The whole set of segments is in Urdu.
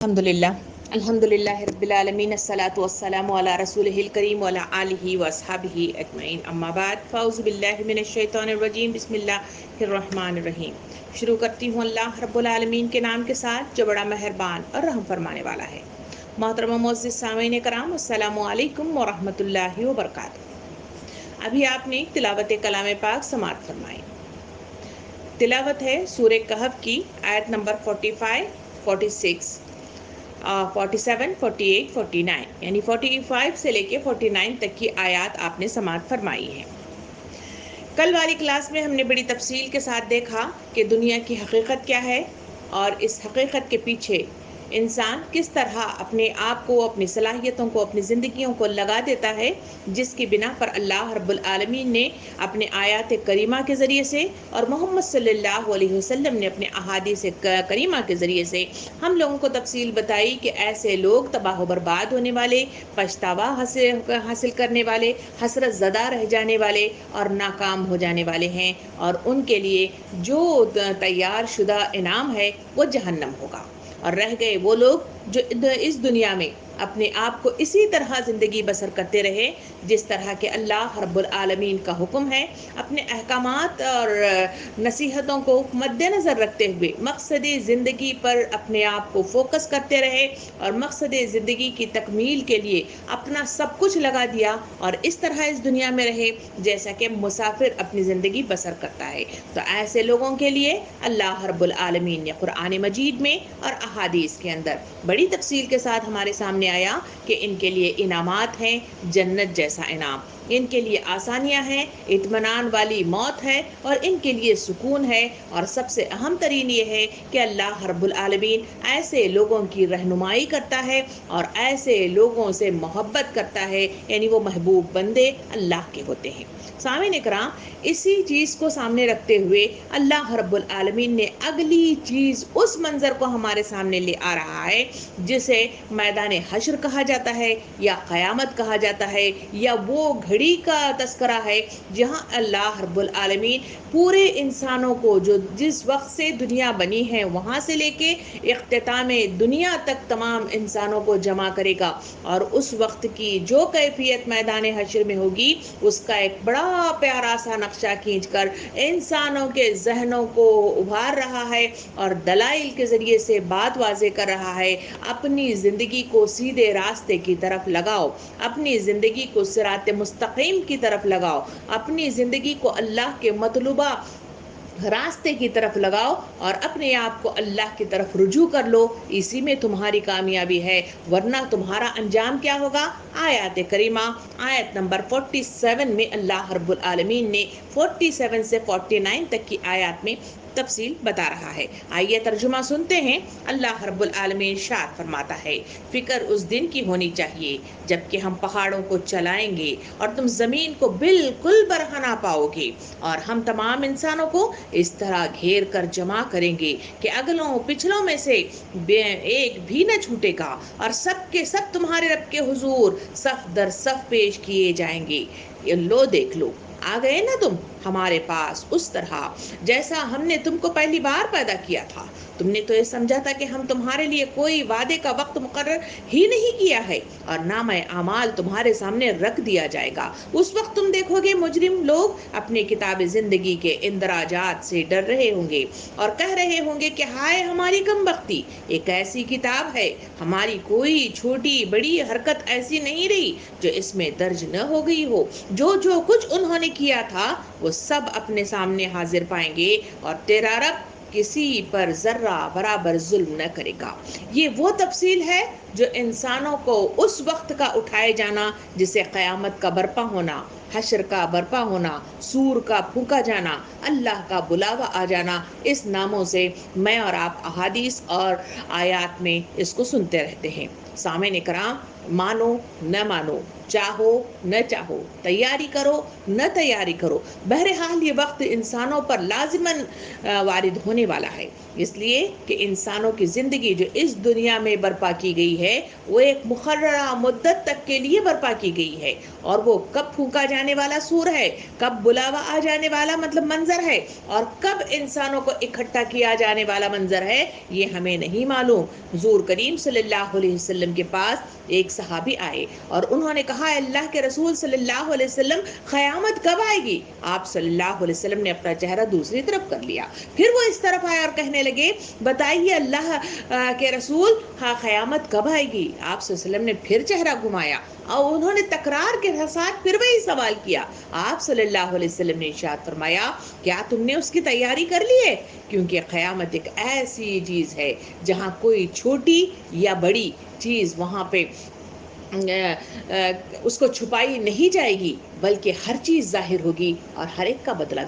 الحمدللہ رب العالمین الصلاۃ والسلام علی رسولہ الکریم وعلی آلہ واصحابہ اجمعین اما بعد فاعوذ باللہ من الشیطان الرجیم بسم اللہ الرحمن الرحیم۔ شروع کرتی ہوں اللہ رب العالمین کے نام کے ساتھ جو بڑا مہربان اور رحم فرمانے والا ہے۔ محترم و معزز سامعین کرام، السلام علیکم ورحمۃ اللہ وبرکاتہ۔ ابھی آپ نے تلاوت کلام پاک سماعت فرمائی۔ تلاوت ہے سورہ کہف کی آیت نمبر 45، 46، 47، 48، 49، یعنی 45 سے لے کے 49 تک کی آیات آپ نے سماعت فرمائی ہے۔ کل والی کلاس میں ہم نے بڑی تفصیل کے ساتھ دیکھا کہ دنیا کی حقیقت کیا ہے اور اس حقیقت کے پیچھے انسان کس طرح اپنے آپ کو، اپنی صلاحیتوں کو، اپنی زندگیوں کو لگا دیتا ہے، جس کی بنا پر اللہ رب العالمین نے اپنے آیات کریمہ کے ذریعے سے اور محمد صلی اللہ علیہ وسلم نے اپنے احادیث کریمہ کے ذریعے سے ہم لوگوں کو تفصیل بتائی کہ ایسے لوگ تباہ و برباد ہونے والے، پچھتاوا حاصل کرنے والے، حسرت زدہ رہ جانے والے اور ناکام ہو جانے والے ہیں، اور ان کے لیے جو تیار شدہ انعام ہے وہ جہنم ہوگا۔ اور رہ گئے وہ لوگ جو اس دنیا میں اپنے آپ کو اسی طرح زندگی بسر کرتے رہے جس طرح کہ اللہ رب العالمین کا حکم ہے، اپنے احکامات اور نصیحتوں کو مد نظر رکھتے ہوئے مقصد زندگی پر اپنے آپ کو فوکس کرتے رہے اور مقصد زندگی کی تکمیل کے لیے اپنا سب کچھ لگا دیا اور اس طرح اس دنیا میں رہے جیسا کہ مسافر اپنی زندگی بسر کرتا ہے۔ تو ایسے لوگوں کے لیے اللہ رب العالمین نے قرآن مجید میں اور احادیث کے اندر بڑی تفصیل کے ساتھ ہمارے سامنے آیا کہ ان کے لیے انعامات ہیں، جنت جیسا انعام، ان کے لیے آسانیاں ہیں، اطمینان والی موت ہے اور ان کے لیے سکون ہے، اور سب سے اہم ترین یہ ہے کہ اللہ رب العالمین ایسے لوگوں کی رہنمائی کرتا ہے اور ایسے لوگوں سے محبت کرتا ہے، یعنی وہ محبوب بندے اللہ کے ہوتے ہیں۔ سامعین کرام، اسی چیز کو سامنے رکھتے ہوئے اللہ رب العالمین نے اگلی چیز اس منظر کو ہمارے سامنے لے آ رہا ہے جسے میدان حشر کہا جاتا ہے یا قیامت کہا جاتا ہے، یا وہ گھڑی کا تذکرہ ہے جہاں اللہ رب العالمین پورے انسانوں کو جو جس وقت سے دنیا بنی ہے وہاں سے لے کے اختتام دنیا تک تمام انسانوں کو جمع کرے گا، اور اس وقت کی جو کیفیت میدان حشر میں ہوگی اس کا ایک بڑا پیارا سا نقشہ کھینچ کر انسانوں کے ذہنوں کو ابھار رہا ہے اور دلائل کے ذریعے سے بات واضح کر رہا ہے۔ اپنی زندگی کو سیدھے راستے کی طرف لگاؤ، اپنی زندگی کو صراط مستقیم کی طرف لگاؤ، اپنی زندگی کو اللہ کے مطلوبہ راستے کی طرف لگاؤ اور اپنے آپ کو اللہ کی طرف رجوع کر لو، اسی میں تمہاری کامیابی ہے، ورنہ تمہارا انجام کیا ہوگا؟ آیات کریمہ آیت نمبر 47 میں اللہ رب العالمین نے 47 سے 49 تک کی آیات میں تفصیل بتا رہا ہے۔ آئیے ترجمہ سنتے ہیں۔ اللہ رب العالمین ارشاد فرماتا ہے، فکر اس دن کی ہونی چاہیے جبکہ ہم پہاڑوں کو چلائیں گے اور تم زمین کو بالکل برہنہ پاؤ گے، اور ہم تمام انسانوں کو اس طرح گھیر کر جمع کریں گے کہ اگلوں پچھلوں میں سے ایک بھی نہ چھوٹے گا، اور سب کے سب تمہارے رب کے حضور صف در صف پیش کیے جائیں گے۔ لو دیکھ لو، آ گئے نا تم ہمارے پاس اس طرح جیسا ہم نے تم کو پہلی بار پیدا کیا تھا۔ تم نے تو یہ سمجھا تھا کہ ہم تمہارے لیے کوئی وعدے کا وقت مقرر ہی نہیں کیا ہے، اور نامہ اعمال تمہارے سامنے رکھ دیا جائے گا۔ اس وقت تم دیکھو گے مجرم لوگ اپنے کتاب زندگی کے اندراجات سے ڈر رہے ہوں گے اور کہہ رہے ہوں گے کہ ہائے ہماری کم بختی، ایک ایسی کتاب ہے، ہماری کوئی چھوٹی بڑی حرکت ایسی نہیں رہی جو اس میں درج نہ ہو گئی ہو۔ جو کچھ انہوں نے کیا تھا وہ سب اپنے سامنے حاضر پائیں گے، اور تیرا رب کسی پر ذرہ برابر ظلم نہ کرے گا۔ یہ وہ تفصیل ہے جو انسانوں کو اس وقت کا اٹھائے جانا جسے قیامت کا برپا ہونا، حشر کا برپا ہونا، سور کا پھونکا جانا، اللہ کا بلاوا آ جانا، اس ناموں سے میں اور آپ احادیث اور آیات میں اس کو سنتے رہتے ہیں۔ سامعین کرام، مانو نہ مانو، چاہو نہ چاہو، تیاری کرو نہ تیاری کرو، بہرحال یہ وقت انسانوں پر لازماً وارد ہونے والا ہے، اس لیے کہ انسانوں کی زندگی جو اس دنیا میں برپا کی گئی ہے وہ ایک مقررہ مدت تک کے لیے برپا کی گئی ہے، اور وہ کب پھونکا جائے جانے والا سور ہے، کب بلاوا آ جانے والا مطلب منظر ہے، اور کب انسانوں کو اکٹھا کیا جانے والا منظر ہے، یہ ہمیں نہیں معلوم۔ حضور کریم صلی اللہ علیہ وسلم کے پاس ایک صحابی آئے اور انہوں نے کہا اللہ کے رسول صلی اللہ علیہ وسلم قیامت کب آئے گی؟ آپ صلی اللہ علیہ وسلم نے اپنا چہرہ دوسری طرف کر لیا، پھر وہ اس طرف آئے اور کہنے لگے بتائیے اللہ کے رسول ہاں قیامت کب آئے گی؟ آپ صلی اللہ علیہ وسلم نے پھر چہرہ گھمایا اور انہوں نے تکرار کے ساتھ پھر وہی سوال کیا۔ آپ صلی اللہ علیہ وسلم نے ارشاد فرمایا کیا تم نے اس کی تیاری کر لی ہے؟ کیونکہ قیامت ایک ایسی چیز ہے جہاں کوئی چھوٹی یا بڑی چیز وہاں پہ اس کو چھپائی نہیں جائے گی، بلکہ ہر چیز ظاہر ہوگی اور ہر ایک کا بدلہ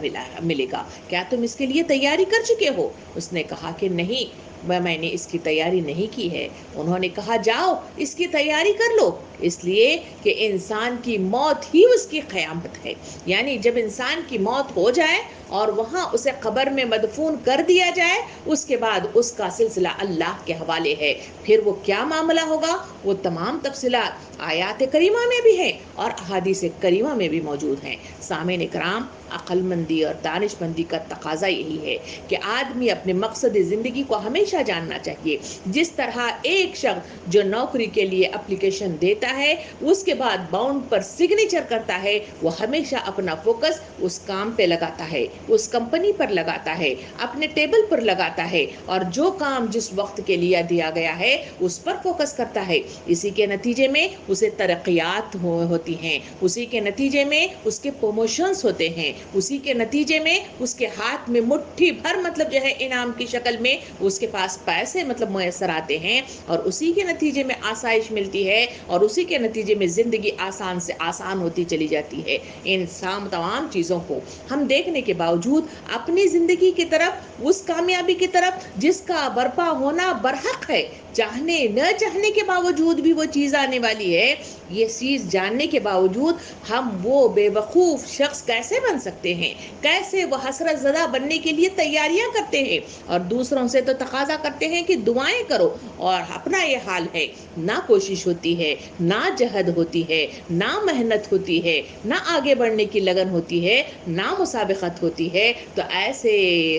ملے گا۔ کیا تم اس کے لیے تیاری کر چکے ہو؟ اس نے کہا کہ نہیں، میں نے اس کی تیاری نہیں کی ہے۔ انہوں نے کہا جاؤ اس کی تیاری کر لو، اس لیے کہ انسان کی موت ہی اس کی قیامت ہے۔ یعنی جب انسان کی موت ہو جائے اور وہاں اسے قبر میں مدفون کر دیا جائے، اس کے بعد اس کا سلسلہ اللہ کے حوالے ہے۔ پھر وہ کیا معاملہ ہوگا، وہ تمام تفصیلات آیات کریمہ میں بھی ہیں اور احادیث کریمہ میں بھی موجود ہیں۔ سامعین کرام، عقل مندی اور دانش مندی کا تقاضا یہی ہے کہ آدمی اپنے مقصد زندگی کو ہمیشہ جاننا چاہیے۔ جس طرح ایک شخص جو نوکری کے لیے اپلیکیشن دیتا ہے، اس کے بعد باؤنڈ پر سگنیچر کرتا ہے، وہ ہمیشہ اپنا فوکس اس کام پہ لگاتا ہے، اس کمپنی پر لگاتا ہے، اپنے ٹیبل پر لگاتا ہے، اور جو کام جس وقت کے لیے دیا گیا ہے اس پر فوکس کرتا ہے۔ اسی کے نتیجے میں اسے ترقیات ہوتی ہیں، اسی کے نتیجے میں اس کے پروموشنز ہوتے ہیں، اسی کے نتیجے میں اس کے ہاتھ میں مٹھی بھر مطلب جو ہے انعام کی شکل میں اس کے پاس پیسے مطلب میسر آتے ہیں، اور اسی کے نتیجے میں آسائش ملتی ہے، اور اسی کے نتیجے میں زندگی آسان سے آسان ہوتی چلی جاتی ہے۔ ان تمام چیزوں کو ہم دیکھنے کے باوجود اپنی زندگی کی طرف، اس کامیابی کی طرف جس کا برپا ہونا برحق ہے، چاہنے نہ چاہنے کے باوجود بھی وہ چیز آنے والی ہے، یہ چیز جاننے کے باوجود ہم وہ بے وقوف شخص کیسے بن سکتے ہیں؟ کیسے وہ حسرت زدہ بننے کے لیے تیاریاں کرتے ہیں اور دوسروں سے تو تقاضا کرتے ہیں کہ دعائیں کرو، اور اپنا یہ حال ہے، نہ کوشش ہوتی ہے، نہ جہد ہوتی ہے، نہ محنت ہوتی ہے، نہ آگے بڑھنے کی لگن ہوتی ہے، نہ مسابقت ہوتی ہے۔ تو ایسے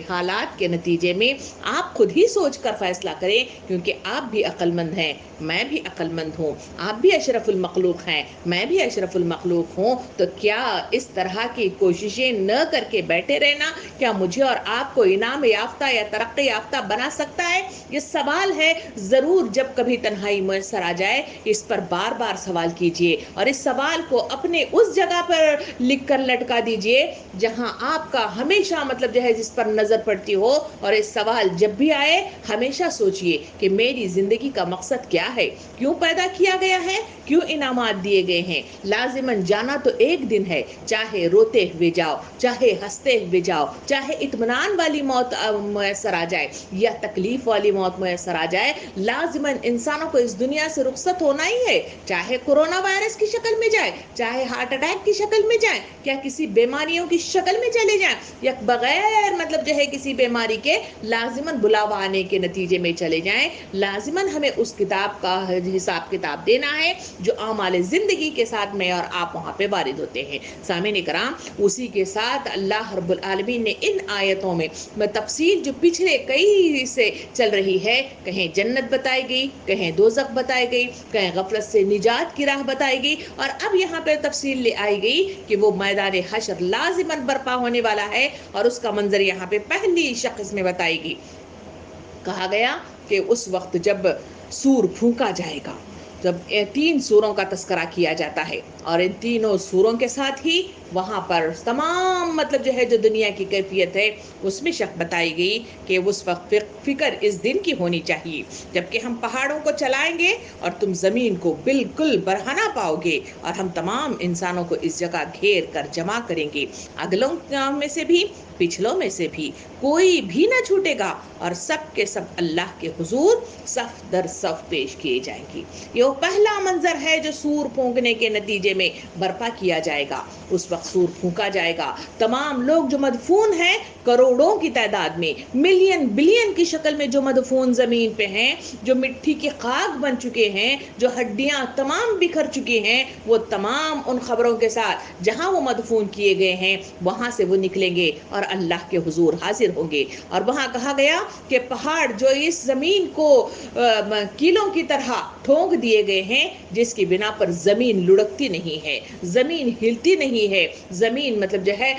حالات کے نتیجے میں آپ خود ہی سوچ کر فیصلہ کریں، کیونکہ آپ بھی عقل مند ہیں، میں بھی عقل مند ہوں، آپ بھی اشرف المخلوق ہیں، میں بھی اشرف المخلوق ہوں، تو کیا اس طرح کی کوششیں نہ کر کے بیٹھے رہنا کیا مجھے اور آپ کو انعام یافتہ یا ترقی یافتہ بنا سکتا ہے؟ یہ سوال ہے، ضرور جب کبھی تنہائی میسر آ جائے اس پر بار بار سوال کیجئے، اور اس سوال کو اپنے اس جگہ پر لکھ کر لٹکا دیجئے جہاں آپ کا ہمیشہ مطلب جو ہے جس پر نظر پڑتی ہو، اور اس سوال جب بھی آئے ہمیشہ سوچئے کہ میری زندگی کا مقصد کیا ہے، کیوں پیدا کیا گیا ہے، کیوں انعامات دیے گئے ہیں۔ لازماً جانا تو ایک دن ہے، چاہے روتے ہوئے جاؤ، چاہے ہنستے ہوئے جاؤ، چاہے اطمینان والی موت میسر آ جائے یا تکلیف والی موت میسر آ جائے، لازماً انسانوں کو اس دنیا سے رخصت ہونا ہی ہے، چاہے کورونا وائرس کی شکل میں جائے، چاہے ہارٹ اٹیک کی شکل میں جائیں، کیا کسی بیماریوں کی شکل میں چلے جائیں، یا بغیر مطلب جو ہے کسی بیماری کے لازماً بلاوا آنے کے نتیجے میں چلے جائیں، لازماً ہمیں اس کتاب کا حساب کتاب دینا ہے جو اعمال زندگی کے ساتھ میں اور آپ وہاں پہ وارد ہوتے ہیں۔ سامعین کرام، اسی کے ساتھ اللہ رب العالمین نے ان آیتوں میں تفصیل جو پچھلے کئی سے چل رہی ہے، کہیں جنت بتائی گئی، کہیں دوزخ بتائی گئی، کہیں غفلت سے نجات کی راہ بتائی گئی، اور اب یہاں پہ تفصیل لے آئی گئی کہ وہ میدان حشر لازماً برپا ہونے والا ہے، اور اس کا منظر یہاں پہ پہلی شخص میں بتائی گئی۔ کہا گیا کہ اس وقت جب سور پھونکا جائے گا، جب 3 سوروں کا تذکرہ کیا جاتا ہے، اور ان تینوں سوروں کے ساتھ ہی وہاں پر تمام مطلب جو ہے جو دنیا کی کیفیت ہے اس میں شک بتائی گئی کہ اس وقت فکر اس دن کی ہونی چاہیے جبکہ ہم پہاڑوں کو چلائیں گے اور تم زمین کو بالکل برہنا پاؤ گے، اور ہم تمام انسانوں کو اس جگہ گھیر کر جمع کریں گے، اگلوں میں سے بھی پچھلوں میں سے بھی کوئی بھی نہ چھوٹے گا، اور سب کے سب اللہ کے حضور صف در صف پیش کیے جائیں گے۔ یہ وہ پہلا منظر ہے جو سور پھونکنے کے نتیجے نتیجے میں برپا کیا جائے گا۔ اس وقت سور پھونکا جائے گا، تمام لوگ جو مدفون ہیں کروڑوں کی تعداد میں، ملین بلین کی شکل میں جو مدفون زمین پہ ہیں، جو مٹی کی خاک بن چکے ہیں، جو ہڈیاں تمام بکھر چکی ہیں، وہ تمام ان خبروں کے ساتھ جہاں وہ مدفون کیے گئے ہیں وہاں سے وہ نکلیں گے اور اللہ کے حضور حاضر ہوں گے۔ اور وہاں کہا گیا کہ پہاڑ جو اس زمین کو کیلوں کی طرح ٹھونک دیے گئے ہیں، جس کی بنا پر زمین لڑکتی نہیں ہے، زمین ہلتی نہیں ہے، زمین مطلب جو ہے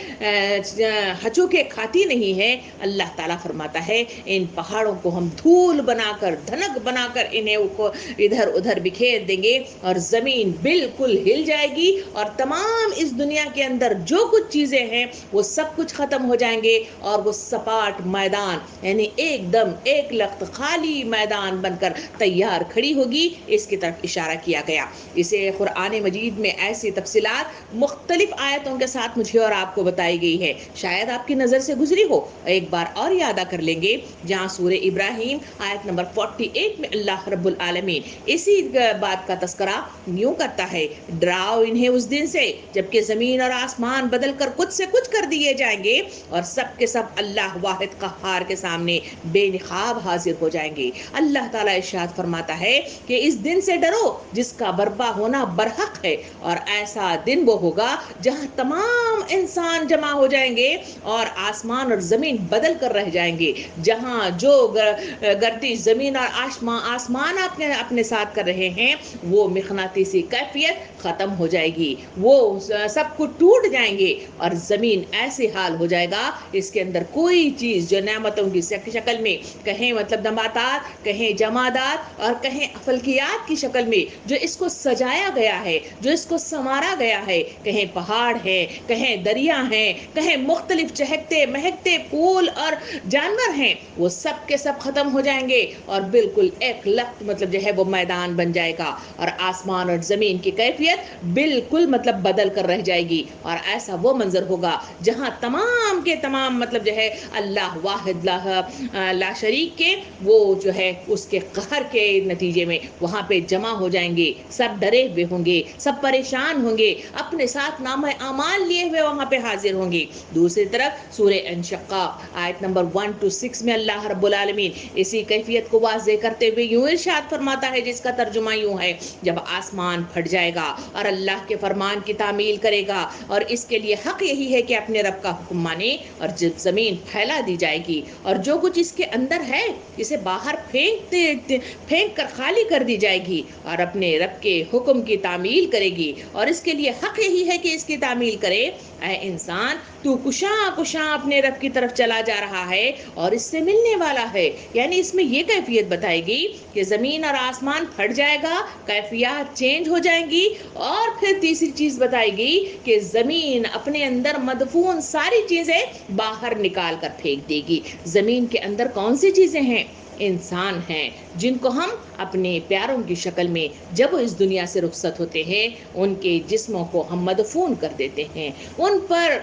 ہچوکے کھاتی نہیں ہے، اللہ تعالیٰ فرماتا ہے ان پہاڑوں کو ہم دھول بنا کر، دھنک بنا کر انہیں ادھر ادھر بکھیر دیں گے اور زمین بالکل ہل جائے گی، اور تمام اس دنیا کے اندر جو کچھ چیزیں ہیں وہ سب کچھ ختم ہو جائیں گے، اور وہ سپاٹ میدان یعنی ایک دم ایک لخت خالی میدان بن کر تیار کھڑی ہوگی۔ اس کی طرف اشارہ کیا گیا۔ اسے قرآن مجید میں ایسی تفصیلات مختلف آیتوں کے ساتھ مجھے اور آپ کو بتائی گئی ہے، شاید آپ کی نظر سے گزری ہو، ایک بار اور یادہ کر لیں گے، جہاں سورہ ابراہیم آیت نمبر 48 میں اللہ رب العالمین اسی بات کا تذکرہ یوں کرتا ہے، ڈراؤ انہیں اس دن سے جبکہ زمین اور آسمان بدل کر کچھ سے کچھ کر دیے جائیں گے اور سب کے سب اللہ واحد قہار کے سامنے بے نقاب حاضر ہو جائیں گے۔ اللہ تعالیٰ ارشاد فرماتا ہے کہ اس دن سے ڈرو جس کا برپا ہونا برحق ہے، اور ایسا دن وہ ہوگا جہاں تمام انسان جمع ہو جائیں گے اور آسمان اور زمین بدل کر رہ جائیں گے، جہاں جو گردش زمین اور آسمان اپنے ساتھ کر رہے ہیں وہ مقناطیسی کیفیت ختم ہو جائے گی، وہ سب کو ٹوٹ جائیں گے، اور زمین ایسے حال ہو جائے گا اس کے اندر کوئی چیز جو نعمتوں کی شکل میں، کہیں مطلب نباتات، کہیں جمادات اور کہیں فلکیات کی شکل میں جو اس کو سجایا گیا ہے، جو اس کو سنوارا گیا ہے، کہیں پہاڑ ہے، کہیں دریا ہیں، کہیں مختلف چہکتے مہکتے پھول اور جانور ہیں، وہ سب کے سب ختم ہو جائیں گے اور بالکل ایک لخت مطلب جو ہے وہ میدان بن جائے گا، اور آسمان اور زمین کی کیفیت بالکل مطلب بدل کر رہ جائے گی، اور ایسا وہ منظر ہوگا جہاں تمام کے تمام مطلب جو ہے اللہ واحد لا شریک کے وہ جو ہے اس کے قہر کے نتیجے میں وہاں پہ جمع ہو جائیں گے، سب ڈرے ہوئے ہوں گے، سب پریشان ہوں گے، اپنے ساتھ نامہ اعمال لیے ہوئے وہاں پہ حاضر ہوں گے۔ دوسری طرف سورہ انشقاق آیت نمبر 1 to 6 میں اللہ رب العالمین اسی کیفیت کو واضح کرتے ہوئے یوں ارشاد فرماتا ہے، جس کا ترجمہ یوں ہے، جب آسمان پھٹ جائے گا اور اللہ کے فرمان کی تعمیل کرے گا، اور اس کے لیے حق یہی ہے کہ اپنے رب کا حکم مانے، اور جب زمین پھیلا دی جائے گی اور جو کچھ اس کے اندر ہے اسے باہر پھینک کر خالی کر دی جائے گی اور اپنے رب کے حکم کی تعمیل کرے گی، اور اس کے لیے حق یہی ہے کہ اس کی تعمیل کرے۔ اے انسان، تو کشاں اپنے رب کی طرف چلا جا رہا ہے اور اس سے ملنے والا ہے، یعنی اس میں یہ کیفیت بتائے گی کہ زمین اور آسمان پھٹ جائے گا، کیفیات چینج ہو جائیں گی، اور پھر تیسری چیز بتائے گی کہ زمین اپنے اندر مدفون ساری چیزیں باہر نکال کر پھینک دے گی۔ زمین کے اندر کون سی چیزیں ہیں؟ انسان ہیں، جن کو ہم اپنے پیاروں کی شکل میں جب وہ اس دنیا سے رخصت ہوتے ہیں ان کے جسموں کو ہم مدفون کر دیتے ہیں، ان پر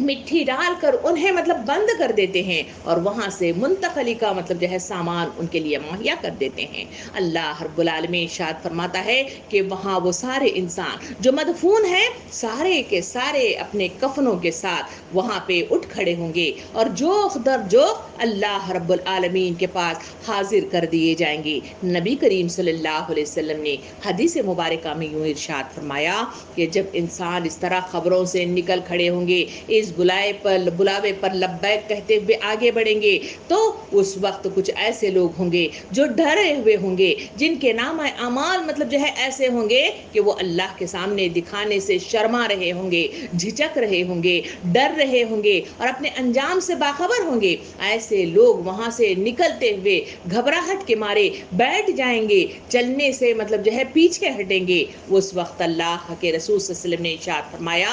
مٹی ڈال کر انہیں مطلب بند کر دیتے ہیں، اور وہاں سے منتقلی کا مطلب جو ہے سامان ان کے لیے مہیا کر دیتے ہیں۔ اللہ رب العالمین ارشاد فرماتا ہے کہ وہاں وہ سارے انسان جو مدفون ہیں سارے کے سارے اپنے کفنوں کے ساتھ وہاں پہ اٹھ کھڑے ہوں گے اور جوخ در جوخ اللہ رب العالمین کے پاس حاضر کر دیے جائیں گے۔ نبی کریم صلی اللہ علیہ وسلم نے حدیث مبارکہ میں یوں ارشاد فرمایا کہ جب انسان اس طرح خبروں سے نکل کھڑے ہوں گے، اس بلاوے پر لبیک کہتے ہوئے آگے بڑھیں گے، تو اس وقت کچھ ایسے لوگ ہوں گے جو ڈرے ہوئے ہوں گے، جن کے نام اعمال مطلب جو ہے ایسے ہوں گے کہ وہ اللہ کے سامنے دکھانے سے شرما رہے ہوں گے، جھجک رہے ہوں گے، ڈر رہے ہوں گے اور اپنے انجام سے باخبر ہوں گے۔ ایسے لوگ وہاں سے نکلتے ہوئے گھبراہٹ کے مارے بیٹھ جائیں گے، چلنے سے مطلب جو ہے پیچھے ہٹیں گے۔ اس وقت اللہ کے رسول صلی اللہ علیہ وسلم نے ارشاد فرمایا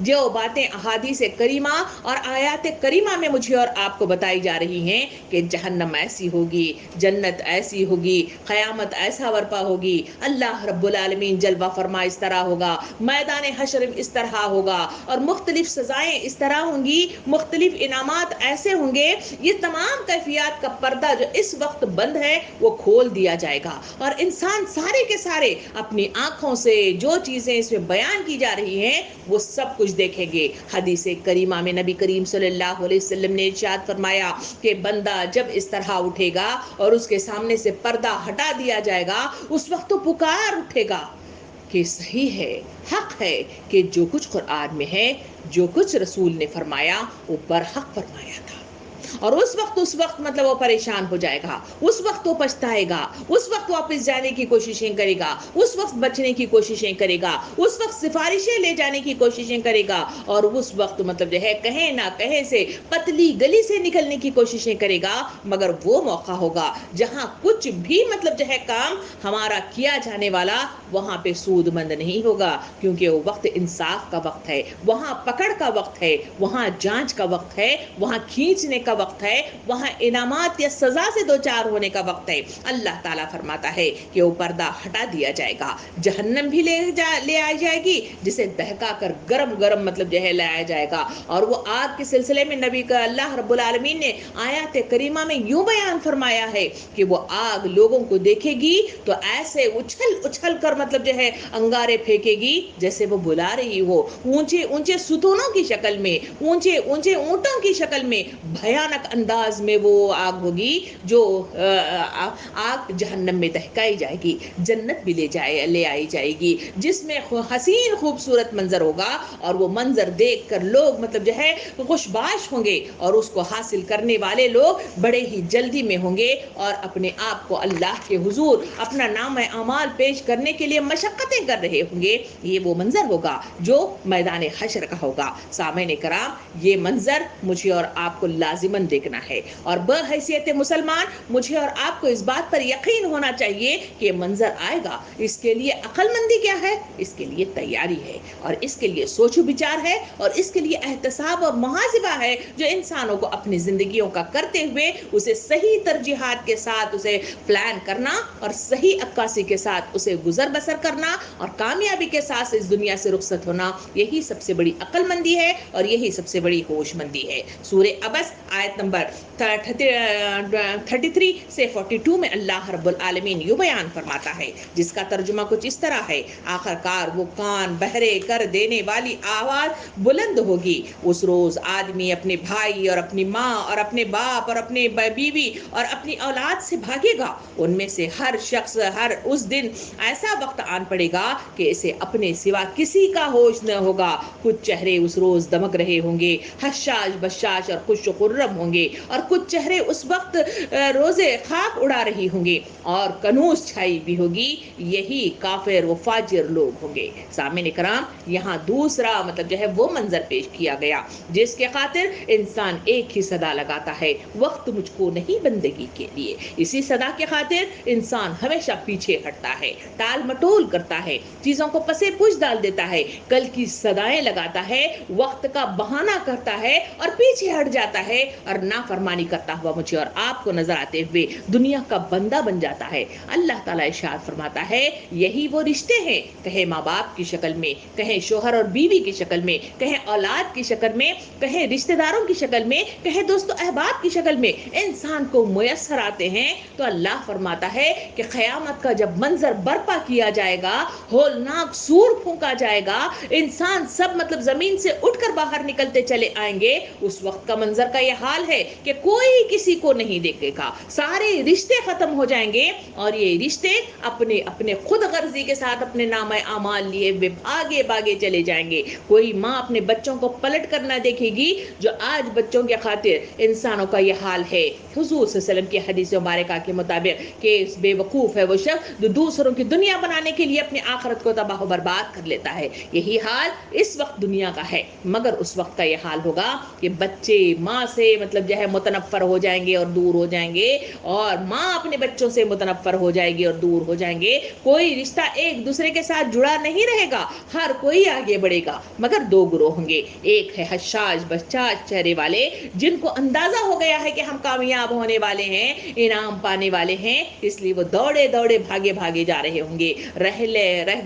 جو باتیں احادیث کریمہ اور آیات کریمہ میں مجھے اور آپ کو بتائی جا رہی ہیں کہ جہنم ایسی ہوگی، جنت ایسی ہوگی، قیامت ایسا برپا ہوگی، اللہ رب العالمین جلوہ فرما اس طرح ہوگا، میدان حشر اس طرح ہوگا، اور مختلف سزائیں اس طرح ہوں گی، مختلف انعامات ایسے ہوں گے، یہ تمام کیفیات کا پردہ جو اس وقت بند ہے وہ کھول دیا جائے گا، اور انسان سارے کے سارے اپنی آنکھوں سے جو چیزیں اس میں بیان کی جا رہی ہیں وہ سب کچھ دیکھیں گے۔ حدیث کریمہ میں نبی کریم صلی اللہ علیہ وسلم نے ارشاد فرمایا کہ بندہ جب اس طرح اٹھے گا اور اس کے سامنے سے پردہ ہٹا دیا جائے گا، اس وقت تو پکار اٹھے گا کہ صحیح ہے، حق ہے کہ جو کچھ قرآن میں ہے، جو کچھ رسول نے فرمایا وہ برحق فرمایا تھا۔ اور اس وقت مطلب وہ پریشان ہو جائے گا، اس وقت وہ پچھتائے گا، اس وقت واپس جانے کی کوششیں کرے گا، اس وقت بچنے کی کوششیں کرے گا، اس وقت سفارشیں لے جانے کی کوششیں کرے گا، اور اس وقت مطلب جو ہے کہیں نہ کہیں سے پتلی گلی سے نکلنے کی کوششیں کرے گا، مگر وہ موقع ہوگا جہاں کچھ بھی مطلب جو ہے کام ہمارا کیا جانے والا وہاں پہ سود مند نہیں ہوگا، کیونکہ وہ وقت انصاف کا وقت ہے، وہاں پکڑ کا وقت ہے، وہاں جانچ کا وقت ہے، وہاں کھینچنے کا وقت ہے، وہاں انعامات یا سزا سے دوچار ہونے کا وقت ہے۔ اللہ تعالیٰ فرماتا ہے کہ وہ پردہ ہٹا دیا جائے گا، جہنم بھی لے آئی جائے گی جسے دہکا کر گرم گرم مطلب جو ہے لایا جائے گا، اور وہ آگ کے سلسلے میں نبی کا اللہ رب العالمین نے آیات کریمہ میں یوں بیان فرمایا ہے کہ وہ آگ لوگوں کو دیکھے گی تو ایسے اچھل اچھل کر مطلب جو ہے انگارے پھینکے گی جیسے وہ بلا رہی ہو، اونچے اونچے ستونوں کی شکل میں، اونچے اونچے اونٹوں کی شکل میں، بھیانک انداز میں وہ آگ ہوگی جو آگ جہنم میں دہکائی جائے گی۔ جنت بھی لے آئی جائے گی جس میں حسین خوبصورت منظر ہوگا، اور وہ منظر دیکھ کر لوگ مطلب جو ہے خوشباش ہوں گے، اور اس کو حاصل کرنے والے لوگ بڑے ہی جلدی میں ہوں گے، اور اپنے آپ کو اللہ کے حضور اپنا نام اعمال پیش کرنے کے لیے مشقتیں کر رہے ہوں گے۔ یہ وہ منظر ہوگا جو میدان حشر کا ہوگا۔ سامعین کرام، یہ منظر مجھے اور آپ کو لازماً دیکھنا ہے، اور بحیثیت مسلمان مجھے اور آپ کو اس بات پر یقین ہونا چاہیے کہ یہ منظر آئے گا۔ اس کے لیے عقل مندی کیا ہے؟ اس کے لیے تیاری ہے، اور اس کے لیے سوچ و بچار ہے، اور اس کے لیے احتساب اور محاسبہ ہے جو انسانوں کو اپنی زندگیوں کا کرتے ہوئے اسے صحیح ترجیحات کے ساتھ اسے پلان کرنا، اور صحیح عکاسی کے ساتھ اسے گزر بسر کرنا، اور کامیابی کے ساتھ اس دنیا سے رخصت ہونا، یہی سب سے بڑی عقل مندی ہے، اور یہی سب سے بڑی ہوش مندی ہے۔ سورہ عبس آیت نمبر 33 سے 42 میں اللہ رب العالمین یوں بیان فرماتا ہے، جس کا ترجمہ کچھ اس طرح ہے: آخر کار وہ کان بہرے کر دینے والی آواز بلند ہوگی۔ اس روز آدمی اپنے بھائی اور اپنی ماں اور اپنے باپ اور اپنے بیوی اور اپنی اولاد سے بھاگے گا۔ ان میں سے ہر شخص اس دن ایسا وقت آن پڑے گا کہ اسے اپنے سوا کسی کا ہوش نہ ہوگا۔ کچھ چہرے اس روز دمک رہے ہوں گے، حشاش بشاش اور خوش و خرم ہوں گے، اور کچھ چہرے اس وقت روزے خاک اڑا رہی ہوں گے، اور کنوز چھائی بھی ہوگی۔ یہی کافر و فاجر لوگ ہوں گے۔ سامعین کرام، یہاں دوسرا مطلب جو ہے وہ منظر پیش کیا گیا جس کے خاطر انسان ایک ہی صدا لگاتا ہے: وقت مجھ کو نہیں بندگی کے لیے۔ اسی صدا کے خاطر انسان ہمیشہ پیچھے ہٹتا ہے، ٹال مٹول کرتا ہے، چیزوں کو پسے پوچھ ڈال دیتا ہے، کل کی صدائیں لگاتا ہے، وقت کا بہانہ کرتا ہے اور پیچھے ہٹ جاتا ہے، اور نافرمانی کرتا ہوا مجھے اور آپ کو نظر آتے ہوئے دنیا کا بندہ بن جاتا ہے۔ اللہ تعالیٰ ارشاد فرماتا ہے، یہی وہ رشتے ہیں، کہیں ماں باپ کی شکل میں، کہیں شوہر اور بیوی کی شکل میں، کہیں اولاد کی شکل میں، کہیں رشتہ داروں کی شکل میں، کہیں دوست و احباب کی شکل میں، انسان کو میسر آتے ہیں۔ تو اللہ فرماتا ہے کہ قیامت کا جب منظر برپا کیا جائے گا، ہولناک سور پھونکا جائے گا، انسان سب مطلب زمین سے اٹھ کر باہر نکلتے چلے آئیں گے، اس وقت کا منظر کا یہ حال ہے کہ کوئی کسی کو نہیں دیکھے گا، سارے رشتے ختم ہو جائیں گے، اور یہ رشتے اپنے اپنے خود غرضی کے ساتھ اپنے نام اعمال لیے ہوئے آگے باگے چلے جائیں گے۔ کوئی ماں اپنے بچوں کو پلٹ کر نہ دیکھے گی، جو آج بچوں کے خاطر انسانوں کا یہ حال ہے۔ حضور صلی اللہ علیہ وسلم کی حدیث مبارکہ کے مطابق کہ بے وقوف ہے وہ شخص جو دوسروں کی دنیا بنانے کے لیے اپنی آخرت کو تباہ و برباد کر لیتا ہے۔ یہی حال اس وقت دنیا کا ہے، مگر اس وقت کا یہ حال ہوگا کہ بچے ماں سے مطلب جو ہے متنفر ہو جائیں گے اور دور ہو جائیں گے، اور ماں اپنے بچوں سے متنفر ہو جائے گی اور دور ہو جائیں گے، کوئی رشتہ ایک دوسرے کے ساتھ جڑا نہیں رہے گا، ہر کوئی آگے بڑھے گا، مگر دو گروہ ہوں گے، ایک ہے حشاش بشاش چہرے والے جن کو اندازہ ہو گیا ہے کہ ہم کامیاب ہونے والے ہیں، انعام پانے والے ہیں، اس لیے وہ دوڑے دوڑے بھاگے بھاگے جا رہے ہوں گے۔ رہ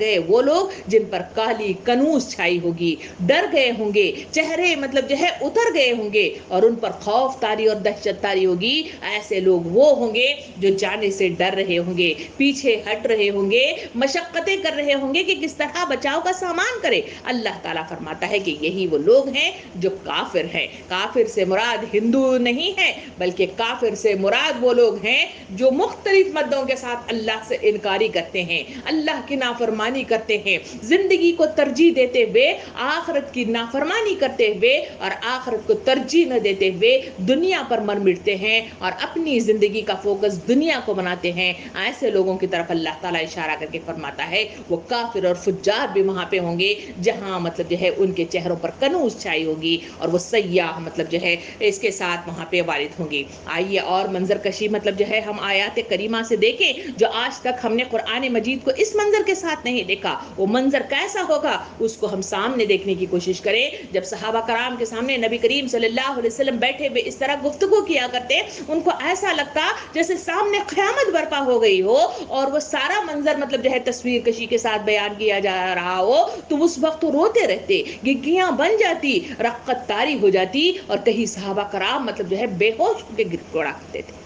گئے وہ لوگ جن پر کالی کنوز چھائی ہوگی، ڈر گئے ہوں گے، چہرے مطلب جو ہے اتر گئے ہوں گے اور ان پر خوف تاری اور دہشت تاری ہوگی۔ ایسے لوگ وہ ہوں گے جو جانے سے ڈر رہے ہوں گے، پیچھے ہٹ رہے ہوں گے، مشقتیں کر رہے ہوں گے کہ کس طرح بچاؤ کا سامان کرے۔ اللہ تعالیٰ فرماتا ہے کہ یہی وہ لوگ ہیں جو کافر ہیں۔ کافر سے مراد ہندو نہیں ہے، بلکہ کافر سے مراد وہ لوگ ہیں جو مختلف مدوں کے ساتھ اللہ سے انکاری کرتے ہیں، اللہ کی نافرمانی کرتے ہیں، زندگی کو ترجیح دیتے ہوئے آخرت کی نافرمانی کرتے ہوئے اور آخرت کو ترجیح نہ دیتے ہوئے دنیا پر مر مٹتے ہیں اور اپنی زندگی کا فوکس دنیا کو بناتے ہیں۔ ایسے لوگوں کی طرف اللہ تعالیٰ اشارہ کر کے فرماتا ہے وہ کافر اور فجار بھی وہاں پہ ہوں گے جہاں مطلب جو ہے ان کے چہروں پر کنوز چھائی ہوگی اور وہ سیاح مطلب جو ہے اس کے ساتھ وہاں پہ وارد ہوں گے۔ آئیے اور منظر کشی مطلب جو ہے ہم آیات کریمہ سے دیکھیں جو آج تک ہم نے قرآن مجید کو اس منظر کے ساتھ نہیں دیکھا، وہ منظر کیسا ہوگا اس کو ہم سامنے دیکھنے کی کوشش کریں۔ جب صحابہ کرام کے سامنے نبی کریم صلی اللہ علیہ وسلم بیٹھے ہوئے اس طرح گفتگو کیا کرتے، ان کو ایسا لگتا جیسے سامنے قیامت برپا ہو گئی ہو اور وہ سارا منظر مطلب جو ہے تصویر کشی کے ساتھ بیان کیا جا رہا ہو، تو اس وقت روتے رہتے، گگیاں بن جاتی، رقت طاری ہو جاتی اور کہیں صحابہ کرام مطلب جو ہے بے ہوش ہو کے گر پڑا کرتے تھے۔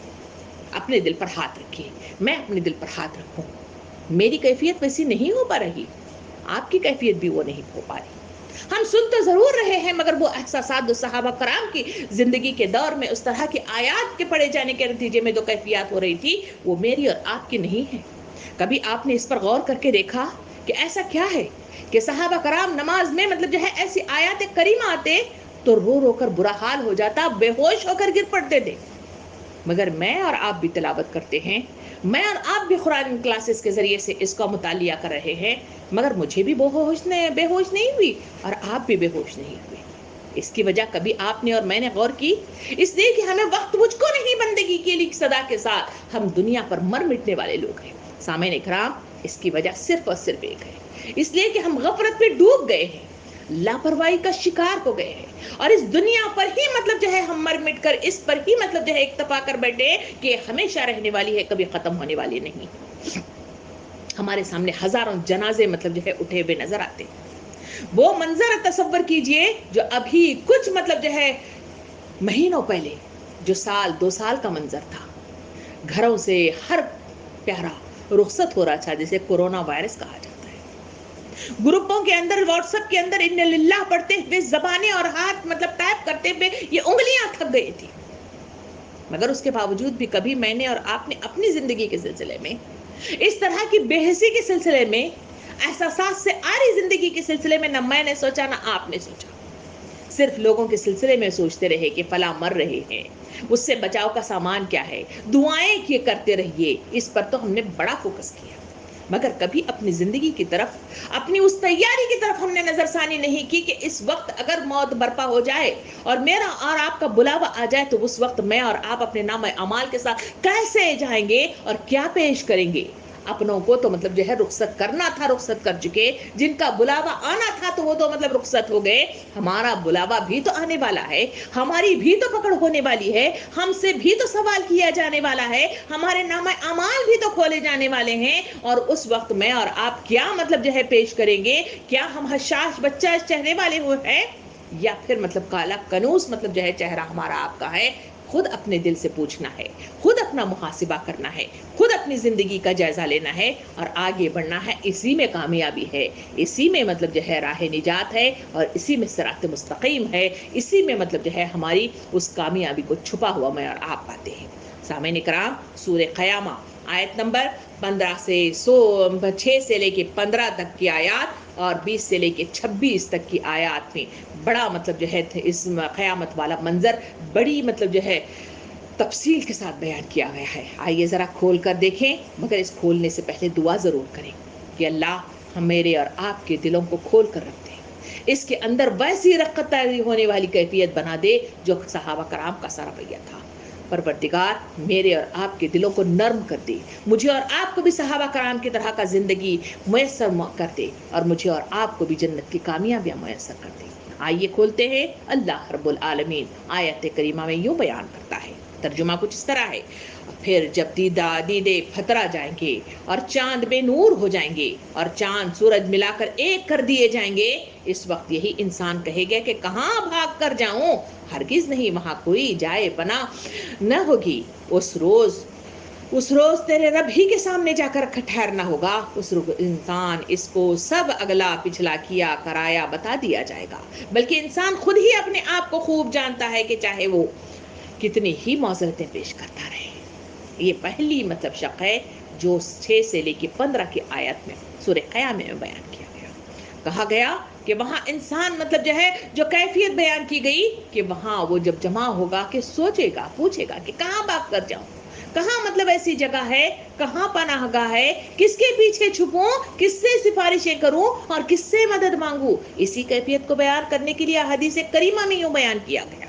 اپنے دل پر ہاتھ رکھیے، میں اپنے دل پر ہاتھ رکھوں، میری کیفیت ویسی نہیں ہو پا رہی، آپ کی کیفیت بھی وہ نہیں ہو پا رہی۔ ہم سن تو ضرور رہے ہیں مگر وہ احساسات جو صحابہ کرام کی زندگی کے دور میں اس طرح کی آیات کے پڑھے جانے کے نتیجے میں جو کیفیات ہو رہی تھی وہ میری اور آپ کی نہیں ہے۔ کبھی آپ نے اس پر غور کر کے دیکھا کہ ایسا کیا ہے کہ صحابہ کرام نماز میں مطلب جو ہے ایسی آیات کریمہ آتے تو رو رو کر برا حال ہو جاتا، بے ہوش ہو کر گر پڑتے تھے، مگر میں اور آپ بھی تلاوت کرتے ہیں، میں اور آپ بھی قرآن کلاسز کے ذریعے سے اس کا مطالعہ کر رہے ہیں، مگر مجھے بھی بے ہوش نہیں ہوئی اور آپ بھی بے ہوش نہیں ہوئے۔ اس کی وجہ کبھی آپ نے اور میں نے غور کی؟ اس لیے کہ ہمیں وقت مجھ کو نہیں بندگی کے لیے صدا کے ساتھ ہم دنیا پر مر مٹنے والے لوگ ہیں۔ سامعین اکرام، اس کی وجہ صرف اور صرف ایک ہے، اس لیے کہ ہم غفلت میں ڈوب گئے ہیں، لاپرواہی کا شکار ہو گئے ہیں اور اس دنیا پر ہی مطلب جو ہے ہم مر مٹ کر اس پر ہی مطلب جو ہے اکتفا کر بیٹھے کہ ہمیشہ رہنے والی ہے، کبھی ختم ہونے والی نہیں۔ ہمارے سامنے ہزاروں جنازے مطلب جو ہے اٹھے ہوئے نظر آتے ہیں۔ وہ منظر تصور کیجئے جو ابھی کچھ مطلب جو ہے مہینوں پہلے جو سال 2 سال کا منظر تھا، گھروں سے ہر پیارا رخصت ہو رہا تھا جسے کورونا وائرس کہا جاتا ہے، گروپوں کے اندر واٹس ایپ کے اندر ان للہ پڑھتے ہوئے زبانیں اور ہاتھ مطلب ٹائپ کرتے ہوئے یہ انگلیاں تھک گئی تھی، مگر اس کے باوجود بھی کبھی میں نے اور آپ نے اپنی زندگی کے سلسلے میں اس طرح کی بے حسی کے سلسلے میں، احساسات سے آری زندگی کے سلسلے میں نہ میں نے سوچا نہ آپ نے سوچا، صرف لوگوں کے سلسلے میں سوچتے رہے کہ فلاں مر رہے ہیں، اس سے بچاؤ کا سامان کیا ہے، دعائیں کیے کرتے رہیے، اس پر تو ہم نے بڑا فوکس کیا، مگر کبھی اپنی زندگی کی طرف، اپنی اس تیاری کی طرف ہم نے نظر ثانی نہیں کی کہ اس وقت اگر موت برپا ہو جائے اور میرا اور آپ کا بلاوا آ جائے تو اس وقت میں اور آپ اپنے نام اعمال کے ساتھ کیسے جائیں گے اور کیا پیش کریں گے۔ اپنوں کو تو مطلب جو ہے رخصت کرنا تھا، رخصت کر چکے، جن کا بلاوا آنا تھا تو وہ تو مطلب رخصت ہو گئے، ہمارا بلاوا بھی تو آنے والا ہے، ہماری بھی تو پکڑ ہونے والی ہے، ہم سے بھی تو سوال کیا جانے والا ہے، ہمارے نام اعمال بھی تو کھولے جانے والے ہیں، اور اس وقت میں اور آپ کیا مطلب جو ہے پیش کریں گے؟ کیا ہم حشاش بچہ چہرے والے ہوئے ہیں یا پھر مطلب کالا کنوز مطلب جو ہے چہرہ ہمارا آپ کا ہے؟ خود اپنے دل سے پوچھنا ہے، خود اپنا محاسبہ کرنا ہے، خود اپنی زندگی کا جائزہ لینا ہے اور آگے بڑھنا ہے۔ اسی میں کامیابی ہے، اسی میں مطلب جو ہے راہ نجات ہے اور اسی میں صراط مستقیم ہے، اسی میں مطلب جو ہے ہماری اس کامیابی کو چھپا ہوا میں اور آپ پاتے ہیں۔ سامعین کرام، سورہ قیامہ آیت نمبر 6 سے لے کے 15 تک کی آیات اور 20 سے لے کے 26 تک کی آیات میں بڑا مطلب جو ہے اس قیامت والا منظر بڑی مطلب جو ہے تفصیل کے ساتھ بیان کیا گیا ہے۔ آئیے ذرا کھول کر دیکھیں، مگر اس کھولنے سے پہلے دعا ضرور کریں کہ اللہ ہم میرے اور آپ کے دلوں کو کھول کر رکھتے ہیں، اس کے اندر ویسی رقت تاری ہونے والی کیفیت بنا دے جو صحابہ کرام کا سا رویہ تھا۔ پروردگار میرے اور آپ کے دلوں کو نرم کر دے، مجھے اور آپ کو بھی صحابہ کرام کی طرح کا زندگی میسر کر دے، اور مجھے اور آپ کو بھی جنت کی کامیابیاں میسر کر دے۔ آئیے کھولتے ہیں، اللہ رب العالمین آیت کریمہ میں یوں بیان کرتا ہے، ترجمہ کچھ اس طرح ہے: پھر جب دیدے فترا جائیں گے اور چاند بے نور ہو جائیں گے اور چاند سورج ملا کر ایک کر دیے جائیں گے، اس وقت یہی انسان کہے گا کہ کہاں بھاگ کر جاؤں؟ ہرگز نہیں، وہاں کوئی جائے پناہ نہ ہوگی۔ اس روز تیرے رب ہی کے سامنے جا کر ٹھہرنا ہوگا۔ اس انسان اس کو سب اگلا پچھلا کیا کرایا بتا دیا جائے گا، بلکہ انسان خود ہی اپنے آپ کو خوب جانتا ہے کہ چاہے وہ کتنی ہی معذرتیں پیش کرتا رہے۔ یہ پہلی شق ہے جو 6 سے لے کے 15 کی آیت میں سورہ قیامہ میں بیان کیا گیا۔ کہا گیا کہ وہاں انسان جو کیفیت بیان کی گئی کہ وہاں وہ جب جمع ہوگا کہ سوچے گا، پوچھے گا کہ کہاں بھاگ کر جاؤں، کہاں ایسی جگہ ہے، کہاں پناہ گاہ ہے، کس کے پیچھے چھپوں، کس سے سفارشیں کروں اور کس سے مدد مانگوں۔ اسی کیفیت کو بیان کرنے کے لیے حدیث کریمہ میں یوں بیان کیا گیا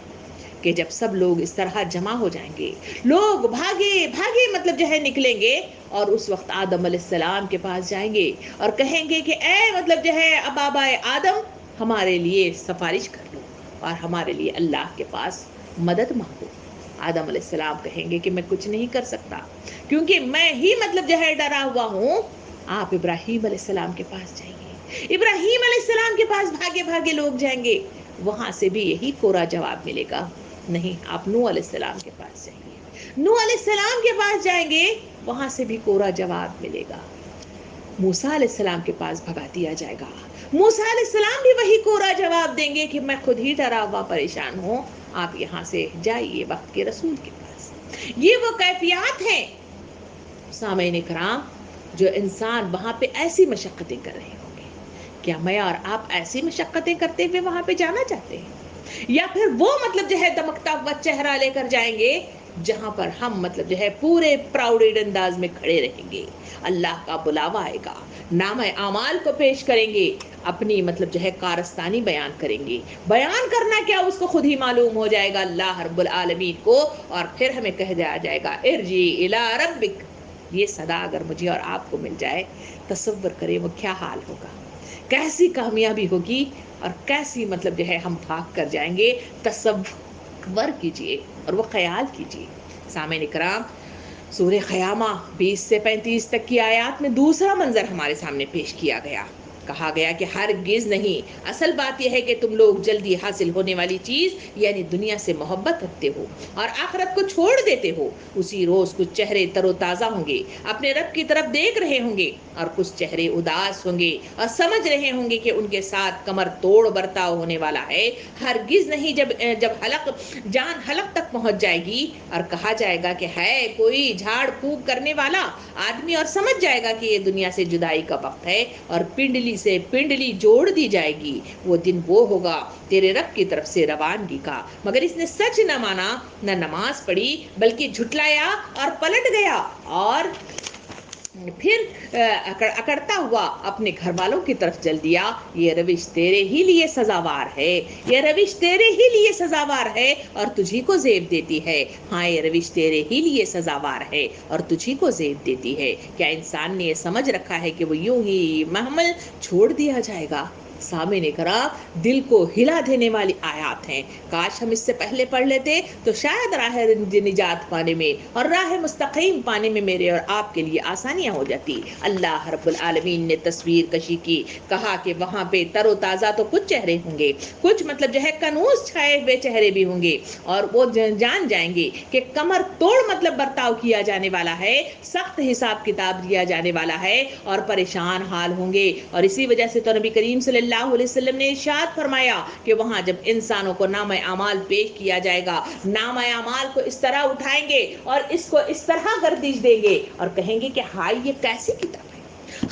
کہ جب سب لوگ اس طرح جمع ہو جائیں گے، لوگ بھاگے نکلیں گے، اور اس وقت آدم علیہ السلام کے پاس جائیں گے اور کہیں گے کہ اے ابابائے آدم، ہمارے لیے سفارش کر لو اور ہمارے لیے اللہ کے پاس مدد مانگو۔ آدم علیہ السلام کہیں گے کہ میں کچھ نہیں کر سکتا، کیونکہ میں ہی ڈرا ہوا ہوں۔ آپ ابراہیم علیہ السلام کے پاس جائیں گے، ابراہیم علیہ السلام کے پاس بھاگے بھاگے لوگ جائیں گے، وہاں سے بھی یہی کورا جواب ملے گا، نہیں آپ نوح علیہ السلام کے پاس جائیں گے، نوح علیہ السلام کے پاس جائیں گے، وہاں سے بھی کورا جواب ملے گا۔ موسیٰ علیہ السلام کے پاس بھگا دیا جائے گا، موسیٰ علیہ السلام بھی وہی کورا جواب دیں گے کہ میں خود ہی ڈرا ہوا پریشان ہوں، آپ یہاں سے جائیے وقت کے رسول کے پاس۔ یہ وہ کیفیات ہیں سامعین کرام جو انسان وہاں پہ ایسی مشقتیں کر رہے ہوں گے۔ کیا میں اور آپ ایسی مشقتیں کرتے ہوئے وہاں پہ جانا چاہتے ہیں؟ یا پھر وہ دمکتا ہوا چہرہ لے کر جائیں گے جہاں پر ہم پورے پراؤڈ انداز میں کھڑے رہیں گے، اللہ کا بلاوا آئے گا، نام اعمال کو پیش کریں گے، اپنی کارستانی بیان کریں گے، بیان کرنا کیا اس کو خود ہی معلوم ہو جائے گا اللہ رب العالمین کو، اور پھر ہمیں کہہ دیا جائے گا ارجی الی ربک۔ یہ صدا اگر مجھے اور آپ کو مل جائے، تصور کریں وہ کیا حال ہوگا، کیسی کامیابی ہوگی، اور کیسی ہم بھاگ کر جائیں گے۔ تصور کیجئے اور وہ خیال کیجئے۔ سامعین کرام، سورہ قیامہ 20 سے 35 تک کی آیات میں دوسرا منظر ہمارے سامنے پیش کیا گیا۔ کہا گیا کہ ہرگز نہیں، اصل بات یہ ہے کہ تم لوگ جلدی حاصل ہونے والی چیز یعنی دنیا سے محبت رکھتے ہو اور آخرت کو چھوڑ دیتے ہو۔ اسی روز کچھ چہرے تر و تازہ ہوں گے، اپنے رب کی طرف دیکھ رہے ہوں گے، اور کچھ چہرے اداس ہوں گے اور سمجھ رہے ہوں گے کہ ان کے ساتھ کمر توڑ برتاؤ ہونے والا ہے۔ ہرگز نہیں، جب جان حلق تک پہنچ جائے گی اور کہا جائے گا کہ ہے کوئی جھاڑ پھونک کرنے والا آدمی، اور سمجھ جائے گا کہ یہ دنیا سے جدائی کا وقت ہے اور پنڈلی سے پنڈلی جوڑ دی جائے گی، وہ دن وہ ہوگا تیرے رب کی طرف سے روانگی کا، مگر اس نے سچ نہ مانا، نہ نماز پڑھی، بلکہ جھٹلایا اور پلٹ گیا، اور پھر اکڑتا ہوا اپنے گھر والوں کی طرف چل دیا۔ یہ روش تیرے ہی لیے سزاوار ہے، یہ روش تیرے ہی لیے سزاوار ہے اور تجھی کو زیب دیتی ہے۔ ہاں، یہ روش تیرے ہی لیے سزاوار ہے اور تجھی کو زیب دیتی ہے۔ کیا انسان نے یہ سمجھ رکھا ہے کہ وہ یوں ہی محمل چھوڑ دیا جائے گا؟ سامعین کرام، دل کو ہلا دینے والی آیات ہیں، کاش ہم اس سے پہلے پڑھ لیتے تو شاید راہ نجات پانے میں اور راہ مستقیم پانے میں میرے اور آپ کے لیے آسانیاں ہو جاتی۔ اللہ رب العالمین نے تصویر کشی کی، کہا کہ وہاں پہ تر و تازہ تو کچھ چہرے ہوں گے، کچھ کنوز چھائے ہوئے چہرے بھی ہوں گے، اور وہ جان جائیں گے کہ کمر توڑ برتاؤ کیا جانے والا ہے، سخت حساب کتاب دیا جانے والا ہے، اور پریشان حال ہوں گے۔ اور اسی وجہ سے تو نبی کریم صلی اللہ علیہ وسلم نے ارشاد فرمایا کہ وہاں جب انسانوں کو نام اعمال پیش کیا جائے گا، نام اعمال کو اس طرح اٹھائیں گے اور اس کو اس طرح گردش دیں گے اور کہیں گے کہ ہائے یہ کیسی کتاب ہے،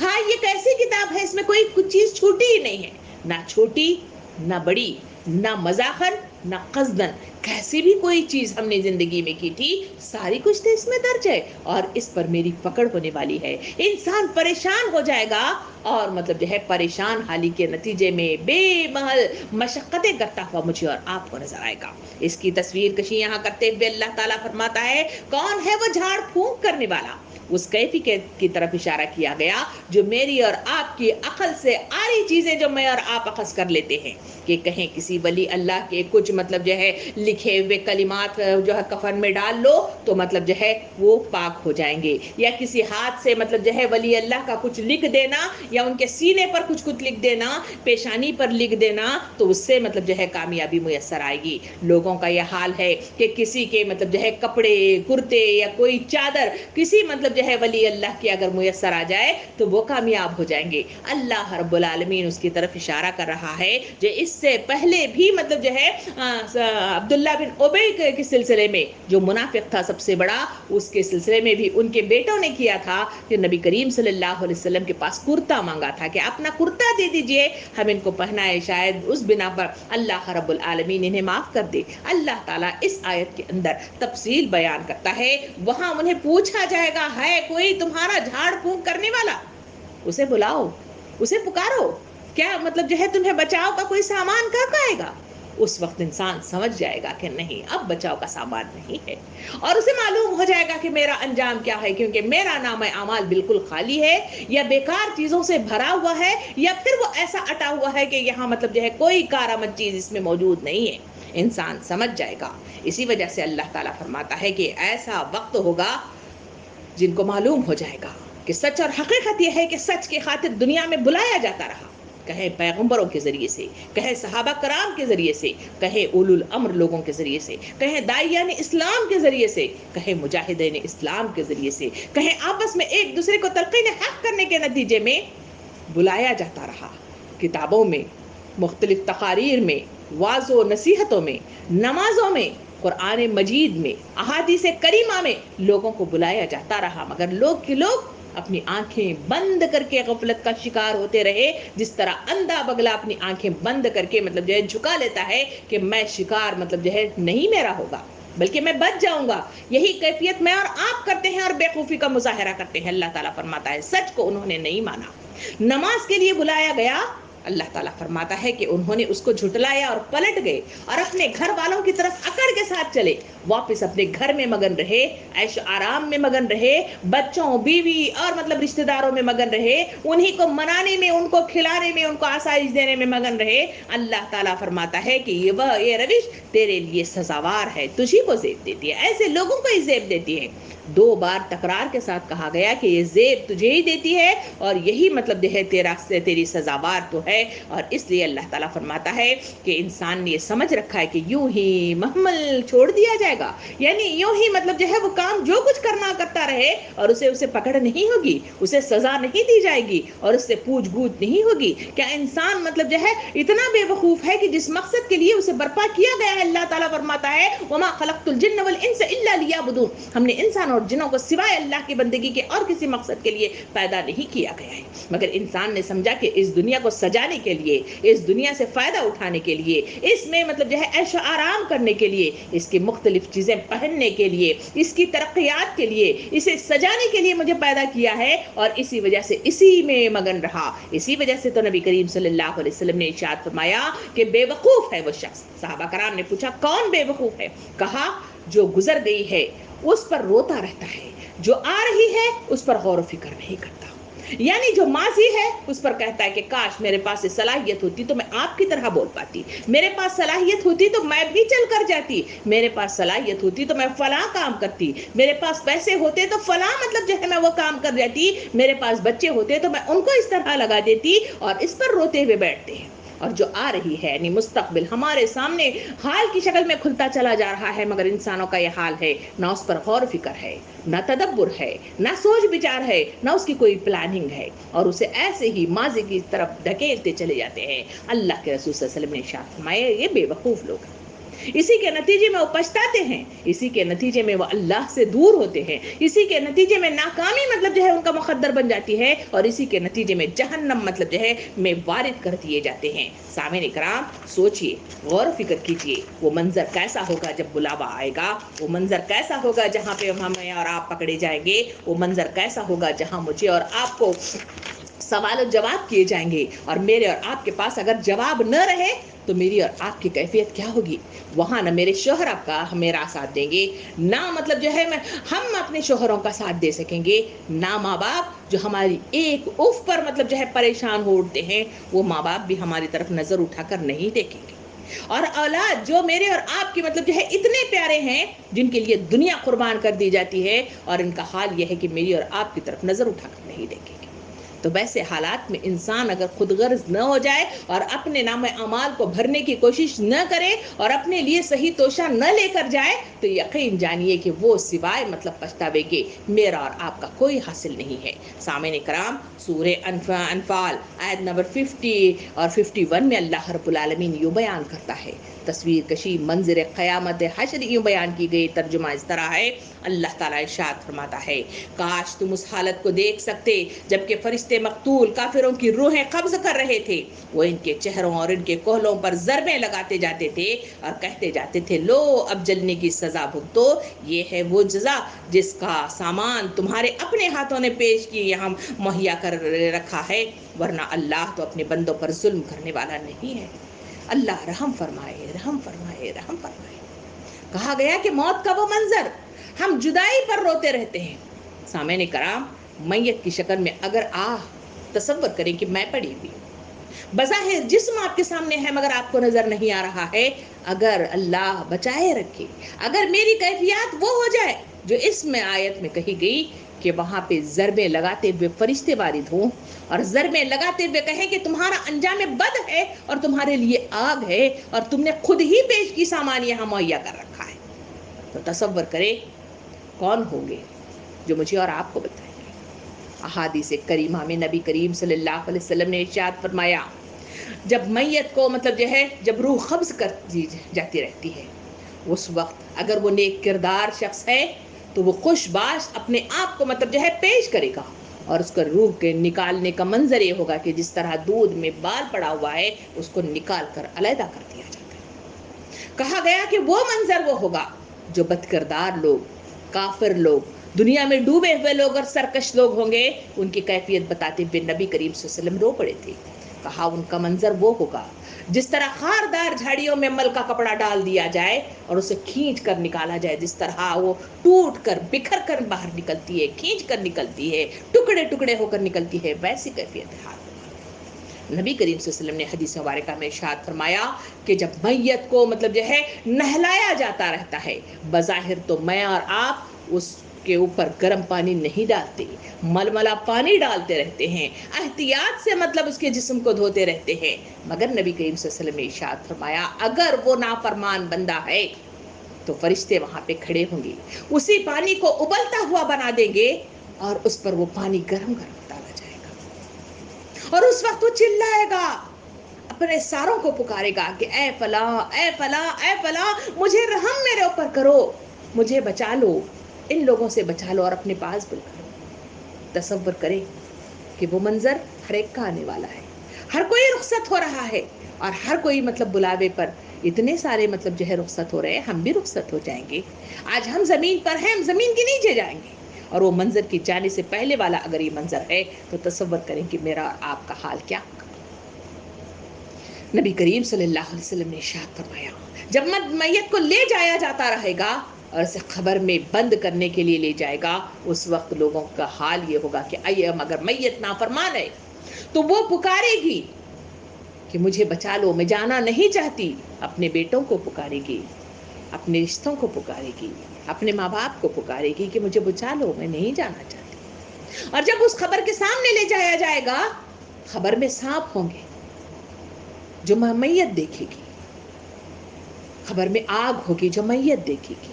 ہائے یہ کیسی کتاب ہے، اس میں کوئی کچھ چیز چھوٹی ہی نہیں ہے، نہ چھوٹی نہ بڑی، نہ مزاحن نہ قصدن، کیسی بھی کوئی چیز ہم نے زندگی میں کی تھی، ساری کچھ تو اس میں درج ہے اور اس پر میری پکڑ ہونے والی ہے۔ انسان پریشان ہو جائے گا اور مطلب جو ہے پریشان حالی کے نتیجے میں بے محل مشقتیں کرتا ہوا مجھے اور آپ کو نظر آئے گا۔ اس کی تصویر کشی یہاں کرتے ہوئے اللہ تعالیٰ فرماتا ہے کون ہے وہ جھاڑ پھونک کرنے والا؟ اس کیفی کی طرف اشارہ کیا گیا جو میری اور آپ کی عقل سے آری چیزیں جو میں اور آپ اخذ کر لیتے ہیں، کہ کہیں کسی ولی اللہ کے کچھ مطلب جو ہے لکھے ہوئے کلمات جو ہے کفن میں ڈال لو تو مطلب جو ہے وہ پاک ہو جائیں گے، یا کسی ہاتھ سے مطلب جو ہے ولی اللہ کا کچھ لکھ دینا یا ان کے سینے پر کچھ لکھ دینا، پیشانی پر لکھ دینا، تو اس سے مطلب جو ہے کامیابی میسر آئے گی۔ لوگوں کا یہ حال ہے کہ کسی کے مطلب جو ہے کپڑے کرتے یا کوئی چادر کسی مطلب جو ہے ولی اللہ کی اگر میسر آ جائے تو وہ کامیاب ہو جائیں گے۔ اللہ رب العالمین اس کی طرف اشارہ کر رہا ہے جو اس سے پہلے بھی مطلب جو ہے عبداللہ بن ابی کے سلسلے میں جو منافق تھا سب سے بڑا، اس کے سلسلے میں بھی ان کے بیٹوں نے کیا تھا کہ نبی کریم صلی اللہ علیہ وسلم کے پاس کرتا مانگا تھا کہ اپنا کرتا دے دیجئے ہم ان کو پہنائے، شاید اس بنا پر اللہ رب العالمین انہیں معاف کر دے۔ اللہ تعالیٰ اس آیت کے اندر تفصیل بیان کرتا ہے، وہاں انہیں پوچھا جائے گا ہے کوئی تمہارا جھاڑ پھونک کرنے والا؟ اسے بلاؤ، اسے پکارو، کیا مطلب جو ہے تمہیں بچاؤ کا کوئی سامان کہاں آئے گا؟ اس وقت انسان سمجھ جائے گا کہ نہیں اب بچاؤ کا سامان نہیں ہے، اور اسے معلوم ہو جائے گا کہ میرا انجام کیا ہے، کیونکہ میرا نام اعمال بالکل خالی ہے، یا بیکار چیزوں سے بھرا ہوا ہے، یا پھر وہ ایسا اٹا ہوا ہے کہ یہاں مطلب جو ہے کوئی کارآمد چیز اس میں موجود نہیں ہے۔ انسان سمجھ جائے گا۔ اسی وجہ سے اللہ تعالیٰ فرماتا ہے کہ ایسا وقت ہوگا جن کو معلوم ہو جائے گا کہ سچ اور حقیقت یہ ہے کہ سچ کی خاطر دنیا میں بلایا جاتا رہا، کہیں پیغمبروں کے ذریعے سے، کہیں صحابہ کرام کے ذریعے سے، کہیں اولو الامر لوگوں کے ذریعے سے، کہیں داعیان اسلام کے ذریعے سے، کہیں مجاہدین اسلام کے ذریعے سے، کہیں آپس میں ایک دوسرے کو تلقین حق کرنے کے نتیجے میں بلایا جاتا رہا۔ کتابوں میں، مختلف تقاریر میں، وعظ و نصیحتوں میں، نمازوں میں، قرآن مجید میں، احادیث کریمہ میں لوگوں کو بلایا جاتا رہا، مگر لوگ اپنی آنکھیں بند کر کے غفلت کا شکار ہوتے رہے، جس طرح اندھا بگلا اپنی آنکھیں بند کر کے مطلب جو ہے جھکا لیتا ہے کہ میں شکار مطلب جو ہے نہیں میرا ہوگا بلکہ میں بچ جاؤں گا۔ یہی کیفیت میں اور آپ کرتے ہیں اور بیوقوفی کا مظاہرہ کرتے ہیں۔ اللہ تعالیٰ فرماتا ہے سچ کو انہوں نے نہیں مانا۔ نماز کے لیے بلایا گیا، اللہ تعالیٰ فرماتا ہے کہ انہوں نے اس کو جھٹلایا اور پلٹ گئے اور اپنے گھر والوں کی طرف اکڑ کے ساتھ چلے، واپس اپنے گھر میں مگن رہے، عیش و آرام میں مگن رہے، بچوں بیوی اور مطلب رشتہ داروں میں مگن رہے، انہی کو منانے میں، ان کو کھلانے میں، ان کو آسائش دینے میں مگن رہے۔ اللہ تعالیٰ فرماتا ہے کہ یہ روش تیرے لیے سزاوار ہے، تجھی کو زیب دیتی ہے، ایسے لوگوں کو ہی زیب دیتی ہے۔ 2 بار تکرار کے ساتھ کہا گیا کہ یہ زیب تجھے ہی دیتی ہے اور یہی مطلب ہے تیری سزاوار تو ہے۔ اور اس لیے اللہ تعالیٰ فرماتا ہے کہ انسان نے یہ سمجھ رکھا ہے کہ یوں ہی محمل چھوڑ دیا جائے گا، یعنی یوں ہی مطلب جو ہے وہ کام جو کچھ کرنا کرتا رہے اور اسے پکڑ نہیں ہوگی، اسے سزا نہیں دی جائے گی اور اس سے پوچھ گچھ نہیں ہوگی۔ کیا انسان مطلب جو ہے اتنا بے وقوف ہے کہ جس مقصد کے لیے اسے برپا کیا گیا ہے، اللہ تعالیٰ فرماتا ہے وما خلقت الجن والانس الا لیعبدون، ہم نے انسان اور جنوں کو سوائے اللہ کی بندگی کے اور کسی مقصد کے لیے پیدا نہیں کیا گیا ہے، مگر انسان نے سمجھا کہ اس دنیا کو سجانے کے لیے، اس دنیا سے فائدہ اٹھانے کے لیے، اس میں مطلب جو ہے عیش و آرام کرنے کے لیے، اس کی مختلف چیزیں پہننے کے لیے، اس کی ترقیات کے لیے، اسے سجانے کے لیے مجھے پیدا کیا ہے، اور اسی وجہ سے اسی میں مگن رہا۔ اسی وجہ سے تو نبی کریم صلی اللہ علیہ وسلم نے ارشاد فرمایا کہ بے وقوف ہے وہ شخص۔ صحابہ کرام نے پوچھا کون بے وقوف ہے؟ کہا جو گزر گئی ہے اس پر روتا رہتا ہے، جو آ رہی ہے اس پر غور و فکر نہیں کرتا، یعنی جو ماضی ہے اس پر کہتا ہے کہ کاش میرے پاس یہ صلاحیت ہوتی تو میں آپ کی طرح بول پاتی، میرے پاس صلاحیت ہوتی تو میں بھی چل کر جاتی، میرے پاس صلاحیت ہوتی تو میں فلاں کام کرتی، میرے پاس پیسے ہوتے تو فلاں مطلب جو ہے میں وہ کام کر جاتی، میرے پاس بچے ہوتے تو میں ان کو اس طرح لگا دیتی، اور اس پر روتے ہوئے بیٹھتے ہیں۔ اور جو آ رہی ہے یعنی مستقبل ہمارے سامنے حال کی شکل میں کھلتا چلا جا رہا ہے، مگر انسانوں کا یہ حال ہے نہ اس پر غور و فکر ہے، نہ تدبر ہے، نہ سوچ بچار ہے، نہ اس کی کوئی پلاننگ ہے، اور اسے ایسے ہی ماضی کی طرف دھکیلتے چلے جاتے ہیں۔ اللہ کے رسول صلی اللہ علیہ وسلم نے ارشاد فرمایا یہ بے وقوف لوگ ہیں، اسی کے نتیجے میں وہ پچھتاتے ہیں، اسی کے نتیجے میں وہ اللہ سے دور ہوتے ہیں، اسی کے نتیجے میں ناکامی مطلب جو ہے ان کا مقدر بن جاتی ہے، اور اسی کے نتیجے میں جہنم مطلب جو ہے میں وارد کر دیے جاتے ہیں۔ سامعین کرام سوچئے، غور و فکر کیجئے، وہ منظر کیسا ہوگا جب بلاوا آئے گا، وہ منظر کیسا ہوگا جہاں پہ ہمیں اور آپ پکڑے جائیں گے، وہ منظر کیسا ہوگا جہاں مجھے اور آپ کو سوال و جواب کیے جائیں گے، اور میرے اور آپ کے پاس اگر جواب نہ رہے تو میری اور آپ کی کیفیت کیا ہوگی؟ وہاں نہ میرے شوہر آپ کا میرا ساتھ دیں گے، نہ مطلب جو ہے ہم اپنے شوہروں کا ساتھ دے سکیں گے، نہ ماں باپ جو ہماری ایک اف پر مطلب جو ہے پریشان ہو اٹھتے ہیں، وہ ماں باپ بھی ہماری طرف نظر اٹھا کر نہیں دیکھیں گے، اور اولاد جو میرے اور آپ کی مطلب جو ہے اتنے پیارے ہیں، جن کے لیے دنیا قربان کر دی جاتی ہے، اور ان کا حال یہ ہے کہ میری اور آپ کی طرف نظر اٹھا کر نہیں دیکھیں گے۔ تو ویسے حالات میں انسان اگر خود غرض نہ ہو جائے اور اپنے نام اعمال کو بھرنے کی کوشش نہ کرے اور اپنے لیے صحیح توشہ نہ لے کر جائے، تو یقین جانیے کہ وہ سوائے مطلب پچھتاوے کے میرا اور آپ کا کوئی حاصل نہیں ہے۔ سامعین کرام، سورہ انفال آیت نمبر 50 اور 51 میں اللہ رب العالمین یوں بیان کرتا ہے، تصویر کشی منظر قیامت حشر یوں بیان کی گئی، ترجمہ اس طرح ہے، اللہ تعالیٰ ارشاد فرماتا ہے، کاش تم اس حالت کو دیکھ سکتے جبکہ فرشتے مقتول کافروں کی روحیں قبض کر رہے تھے، وہ ان کے چہروں اور ان کے کوہلوں پر ضربیں لگاتے جاتے تھے اور کہتے جاتے تھے، لو اب جلنے کی سزا بھگتو، یہ ہے وہ جزا جس کا سامان تمہارے اپنے ہاتھوں نے پیش کی یہاں مہیا کر رکھا ہے، ورنہ اللہ تو اپنے بندوں پر ظلم کرنے والا نہیں ہے۔ اللہ رحم فرمائے، رحم فرمائے، رحم فرمائے۔ کہا گیا کہ موت کا وہ منظر، ہم جدائی پر روتے رہتے ہیں۔ سامعین کرام، میت کی شکل میں اگر تصور کریں کہ میں پڑی ہوئی، بظاہر جسم آپ کے سامنے ہے مگر آپ کو نظر نہیں آ رہا ہے، اگر اللہ بچائے رکھے، اگر میری کیفیات وہ ہو جائے جو اس میں آیت میں کہی گئی کہ وہاں پہ ضربیں لگاتے ہوئے فرشتے وارد ہوں اور ضربیں لگاتے ہوئے کہیں کہ تمہارا انجام بد ہے اور تمہارے لیے آگ ہے اور تم نے خود ہی پیش کی سامان یہاں مہیا کر رکھا ہے، تو تصور کرے کون ہوں گے جو مجھے اور آپ کو بتائیں گے۔ احادیث کریمہ میں نبی کریم صلی اللہ علیہ وسلم نے ارشاد فرمایا، جب میت کو مطلب جو ہے جب روح قبض کر دی جاتی رہتی ہے، اس وقت اگر وہ نیک کردار شخص ہے تو وہ خوش باش اپنے آپ کو مطلب جو ہے پیش کرے گا، اور اس کا روح کے نکالنے کا منظر یہ ہوگا کہ جس طرح دودھ میں بال پڑا ہوا ہے اس کو نکال کر علیحدہ کر دیا جاتا ہے۔ کہا گیا کہ وہ منظر وہ ہوگا جو بد کردار لوگ، کافر لوگ، دنیا میں ڈوبے ہوئے لوگ اور سرکش لوگ ہوں گے، ان کی کیفیت بتاتے ہوئے نبی کریم صلی اللہ علیہ وسلم رو پڑے تھے۔ کہا ان کا منظر وہ ہوگا جس طرح خاردار جھاڑیوں میں مل کا کپڑا ڈال دیا جائے اور اسے کھینچ کر نکالا جائے، جس طرح وہ ٹوٹ کر بکھر کر باہر نکلتی ہے، کھینچ کر نکلتی ہے، ٹکڑے ٹکڑے ہو کر نکلتی ہے، ویسی کیفیت ہے حال۔ نبی کریم صلی اللہ علیہ وسلم نے حدیث مبارکہ میں ارشاد فرمایا کہ جب میت کو مطلب جو ہے نہلایا جاتا رہتا ہے، بظاہر تو میں اور آپ اس کے اوپر گرم پانی نہیں ڈالتے، ململا پانی ڈالتے رہتے ہیں، احتیاط سے مطلب اس کے جسم کو دھوتے رہتے ہیں، مگر نبی کریم صلی اللہ علیہ وسلم نے ارشاد فرمایا اگر وہ نافرمان بندہ ہے تو فرشتے وہاں پہ کھڑے ہوں گے، اسی پانی کو ابلتا ہوا بنا دیں گے اور اس پر وہ پانی گرم گرم ڈالا جائے گا، اور اس وقت وہ چلائے گا، اپنے ساروں کو پکارے گا کہ اے فلاں، اے فلاں، اے فلاں، مجھے رحم میرے اوپر کرو، مجھے بچا لو، ان لوگوں سے بچا لو اور اپنے پاس بلا لو۔ تصور کریں کہ وہ منظر ہر ایک کا آنے والا ہے، ہر کوئی رخصت ہو رہا ہے، اور ہر کوئی مطلب بلاوے پر اتنے سارے مطلب جو ہے رخصت ہو رہے ہیں، ہم بھی رخصت ہو جائیں گے۔ آج ہم زمین پر ہیں، ہم زمین کے نیچے جائیں گے، اور وہ منظر کی جانے سے پہلے والا اگر یہ منظر ہے تو تصور کریں کہ میرا اور آپ کا حال کیا ہوگا۔ نبی کریم صلی اللہ علیہ وسلم نے ارشاد فرمایا، جب میت کو لے جایا جاتا رہے گا اور اسے قبر میں بند کرنے کے لیے لے جائے گا، اس وقت لوگوں کا حال یہ ہوگا کہ اگر میت نافرمان ہے تو وہ پکارے گی کہ مجھے بچا لو، میں جانا نہیں چاہتی، اپنے بیٹوں کو پکارے گی، اپنے رشتوں کو پکارے گی، اپنے ماں باپ کو پکارے گی کہ مجھے بچا لو، میں نہیں جانا چاہتی۔ اور جب اس خبر کے سامنے لے جایا جائے گا، خبر میں سانپ ہوں گے جو میت دیکھے گی، خبر میں آگ ہوگی جو میت دیکھے گی،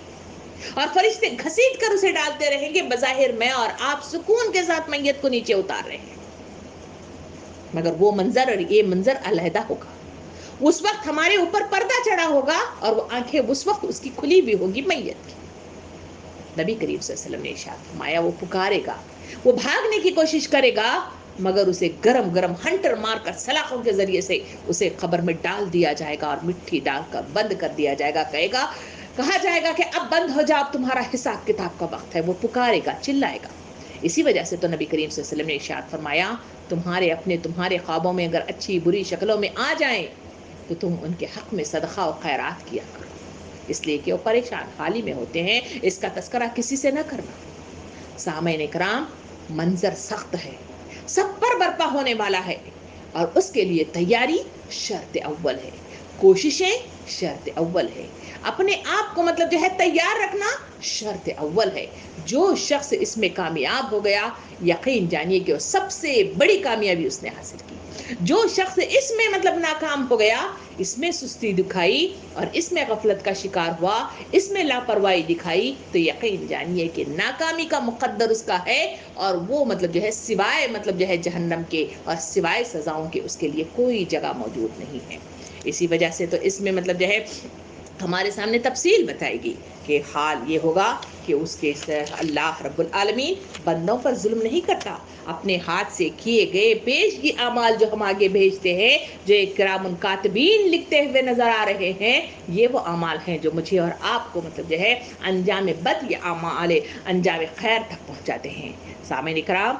اور فرشتے گھسیٹ کر اسے ڈالتے رہیں گے، بظاہر میں اور آپ سکون کے ساتھ میت کو نیچے اتار رہے ہیں، مگر وہ منظر اور یہ منظر علیحدہ ہوگا۔ اس وقت ہمارے اوپر پردہ چڑھا ہوگا اور وہ آنکھیں اس وقت اس کی کھلی بھی ہوگی میت کی۔ نبی کریم صلی اللہ علیہ وسلم نے ارشاد فرمایا، وہ پکارے گا، وہ بھاگنے کی کوشش کرے گا، مگر اسے گرم گرم ہنٹر مار کر سلاخوں کے ذریعے سے اسے قبر میں ڈال دیا جائے گا اور مٹی ڈال کر بند کر دیا جائے گا، کہا جائے گا کہ اب بند ہو جاؤ، اب تمہارا حساب کتاب کا وقت ہے۔ وہ پکارے گا، چلائے گا، اسی وجہ سے تو نبی کریم صلی اللہ علیہ وسلم نے ارشاد فرمایا تمہارے خوابوں میں اگر اچھی بری شکلوں میں آ جائیں تو تم ان کے حق میں صدقہ و خیرات کیا کرو، اس لیے کہ وہ پریشان حالی میں ہوتے ہیں، اس کا تذکرہ کسی سے نہ کرنا۔ سامعین کرام، منظر سخت ہے، سب پر برپا ہونے والا ہے، اور اس کے لیے تیاری شرط اول ہے، کوششیں شرط اول ہے، اپنے آپ کو مطلب جو ہے تیار رکھنا شرط اول ہے۔ جو شخص اس میں کامیاب ہو گیا، یقین جانیے کہ وہ سب سے بڑی کامیابی اس نے حاصل کی۔ جو شخص اس میں مطلب ناکام ہو گیا، اس میں سستی دکھائی اور اس میں غفلت کا شکار ہوا، اس میں لاپرواہی دکھائی، تو یقین جانیے کہ ناکامی کا مقدر اس کا ہے، اور وہ مطلب جو ہے سوائے مطلب جو ہے جہنم کے اور سوائے سزاؤں کے اس کے لیے کوئی جگہ موجود نہیں ہے۔ اسی وجہ سے تو اس میں مطلب جو ہے ہمارے سامنے تفصیل بتائے گی کہ حال یہ ہوگا کہ اس کے اللہ رب العالمین بندوں پر ظلم نہیں کرتا، اپنے ہاتھ سے کیے گئے پیشگی اعمال جو ہم آگے بھیجتے ہیں، جو کرام کاتبین لکھتے ہوئے نظر آ رہے ہیں، یہ وہ اعمال ہیں جو مجھے اور آپ کو مطلب جو ہے انجام بد یا اعمال انجام خیر تک پہنچاتے ہیں۔ سامعین کرام،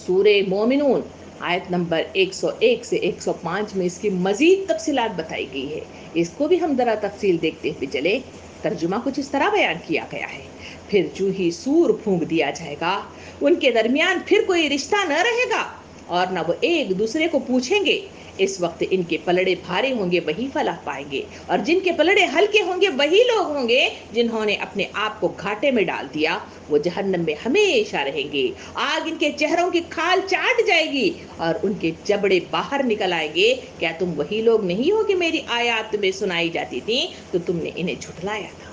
سورہ مومنون آیت نمبر 101 سے 105 میں اس کی مزید تفصیلات بتائی گئی ہے، اس کو بھی ہم ذرا تفصیل دیکھتے ہوئے چلے۔ ترجمہ کچھ اس طرح بیان کیا گیا ہے: پھر جو ہی سور پھونک دیا جائے گا، ان کے درمیان پھر کوئی رشتہ نہ رہے گا اور نہ وہ ایک دوسرے کو پوچھیں گے۔ اس وقت ان کے پلڑے بھاری ہوں گے وہی فلاح پائیں گے، اور جن کے پلڑے ہلکے ہوں گے وہی لوگ ہوں گے جنہوں نے اپنے آپ کو گھاٹے میں ڈال دیا، وہ جہنم میں ہمیشہ رہیں گے۔ آگ ان کے چہروں کی کھال چاٹ جائے گی اور ان کے جبڑے باہر نکل آئیں گے۔ کیا تم وہی لوگ نہیں ہو کہ میری آیات تمہیں سنائی جاتی تھی تو تم نے انہیں جھٹلایا تھا؟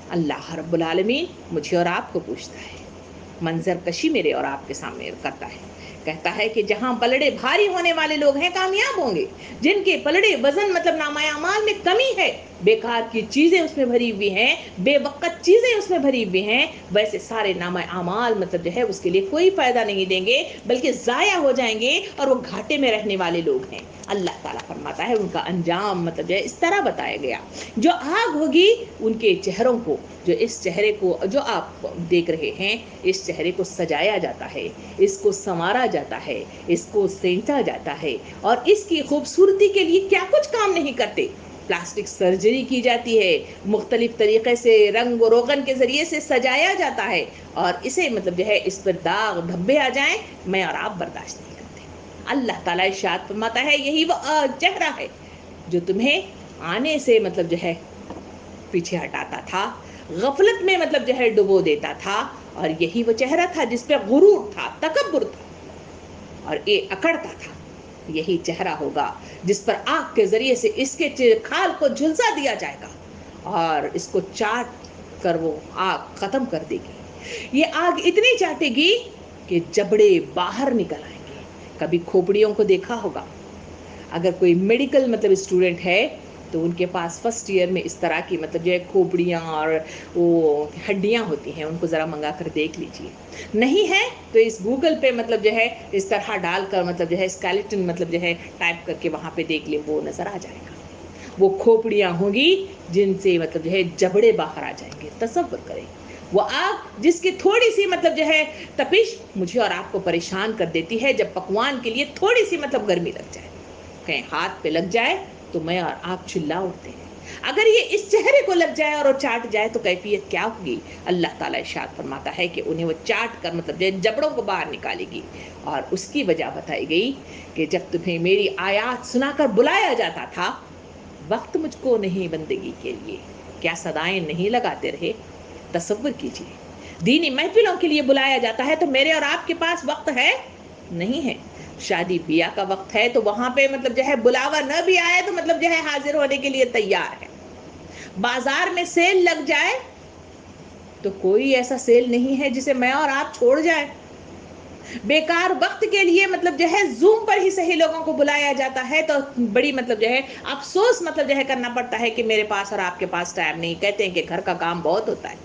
اللہ رب العالمین مجھے اور آپ کو پوچھتا ہے، منظر کشی میرے اور آپ کے سامنے کرتا ہے، کہتا ہے کہ جہاں پلڑے بھاری ہونے والے لوگ ہیں کامیاب ہوں گے، جن کے پلڑے وزن مطلب نامہ اعمال میں کمی ہے، بیکار کی چیزیں اس میں بھری ہوئی ہیں، بے وقت چیزیں اس میں بھری ہوئی ہیں، ویسے سارے نامہ اعمال مطلب جو ہے اس کے لیے کوئی فائدہ نہیں دیں گے، بلکہ ضائع ہو جائیں گے، اور وہ گھاٹے میں رہنے والے لوگ ہیں۔ اللہ تعالیٰ فرماتا ہے ان کا انجام مطلب جو ہے اس طرح بتایا گیا، جو آگ ہوگی ان کے چہروں کو، جو اس چہرے کو جو آپ دیکھ رہے ہیں، اس چہرے کو سجایا جاتا ہے، اس کو سنوارا جاتا ہے، اس کو سینچا جاتا ہے، اور اس کی خوبصورتی کے لیے کیا کچھ کام نہیں کرتے۔ پلاسٹک سرجری کی جاتی ہے، مختلف طریقے سے رنگ و روغن کے ذریعے سے سجایا جاتا ہے، اور اسے مطلب جو ہے اس پر داغ دھبے آ جائیں میں اور آپ برداشت نہیں کرتے۔ اللہ تعالیٰ ارشاد فرماتا ہے یہی وہ چہرہ ہے جو تمہیں آنے سے مطلب جو ہے پیچھے ہٹاتا تھا، غفلت میں مطلب جو ہے ڈبو دیتا تھا، اور یہی وہ چہرہ تھا جس پہ غرور تھا، تکبر تھا اور یہ اکڑتا تھا۔ یہی چہرہ ہوگا جس پر آگ کے ذریعے سے اس کے کھال کو جھلسا دیا جائے گا اور اس کو چاٹ کر وہ آگ ختم کر دے گی۔ یہ آگ اتنی چاٹے گی کہ جبڑے باہر نکل آئیں گے۔ کبھی کھوپڑیوں کو دیکھا ہوگا، اگر کوئی میڈیکل مطلب اسٹوڈنٹ ہے تو ان کے پاس فرسٹ ایئر میں اس طرح کی مطلب جو ہے کھوپڑیاں اور وہ ہڈیاں ہوتی ہیں، ان کو ذرا منگا کر دیکھ لیجئے۔ نہیں ہے تو اس گوگل پہ مطلب جو ہے اس طرح ڈال کر مطلب جو ہے اسکیلیٹن مطلب جو ہے ٹائپ کر کے وہاں پہ دیکھ لیں، وہ نظر آ جائے گا۔ وہ کھوپڑیاں ہوں گی جن سے مطلب جو ہے جبڑے باہر آ جائیں گے۔ تصور کریں، وہ آگ جس کی تھوڑی سی مطلب جو ہے تپش مجھے اور آپ کو پریشان کر دیتی ہے، جب پکوان کے لیے تھوڑی سی مطلب گرمی لگ جائے، کہیں ہاتھ پہ لگ جائے تو میں اور آپ چلا اٹھتے ہیں۔ اگر یہ اس چہرے کو لگ جائے اور وہ چاٹ جائے تو کیفیت کیا ہوگی؟ اللہ تعالیٰ ارشاد فرماتا ہے کہ انہیں وہ چاٹ کر مطلب جبڑوں کو باہر نکالے گی، اور اس کی وجہ بتائی گئی کہ جب تمہیں میری آیات سنا کر بلایا جاتا تھا، وقت مجھ کو نہیں بندگی کے لیے، کیا صدائیں نہیں لگاتے رہے؟ تصور کیجیے، دینی محفلوں کے لیے بلایا جاتا ہے تو میرے اور آپ کے پاس وقت ہے؟ نہیں ہے۔ شادی بیاہ کا وقت ہے تو وہاں پہ مطلب جو ہے بلاوا نہ بھی آئے تو مطلب جو ہے حاضر ہونے کے لیے تیار ہے۔ بازار میں سیل لگ جائے تو کوئی ایسا سیل نہیں ہے جسے میں اور آپ چھوڑ جائیں۔ بیکار وقت کے لیے مطلب جو ہے زوم پر ہی صحیح لوگوں کو بلایا جاتا ہے تو بڑی مطلب جو ہے افسوس مطلب جو ہے کرنا پڑتا ہے کہ میرے پاس اور آپ کے پاس ٹائم نہیں۔ کہتے ہیں کہ گھر کا کام بہت ہوتا ہے،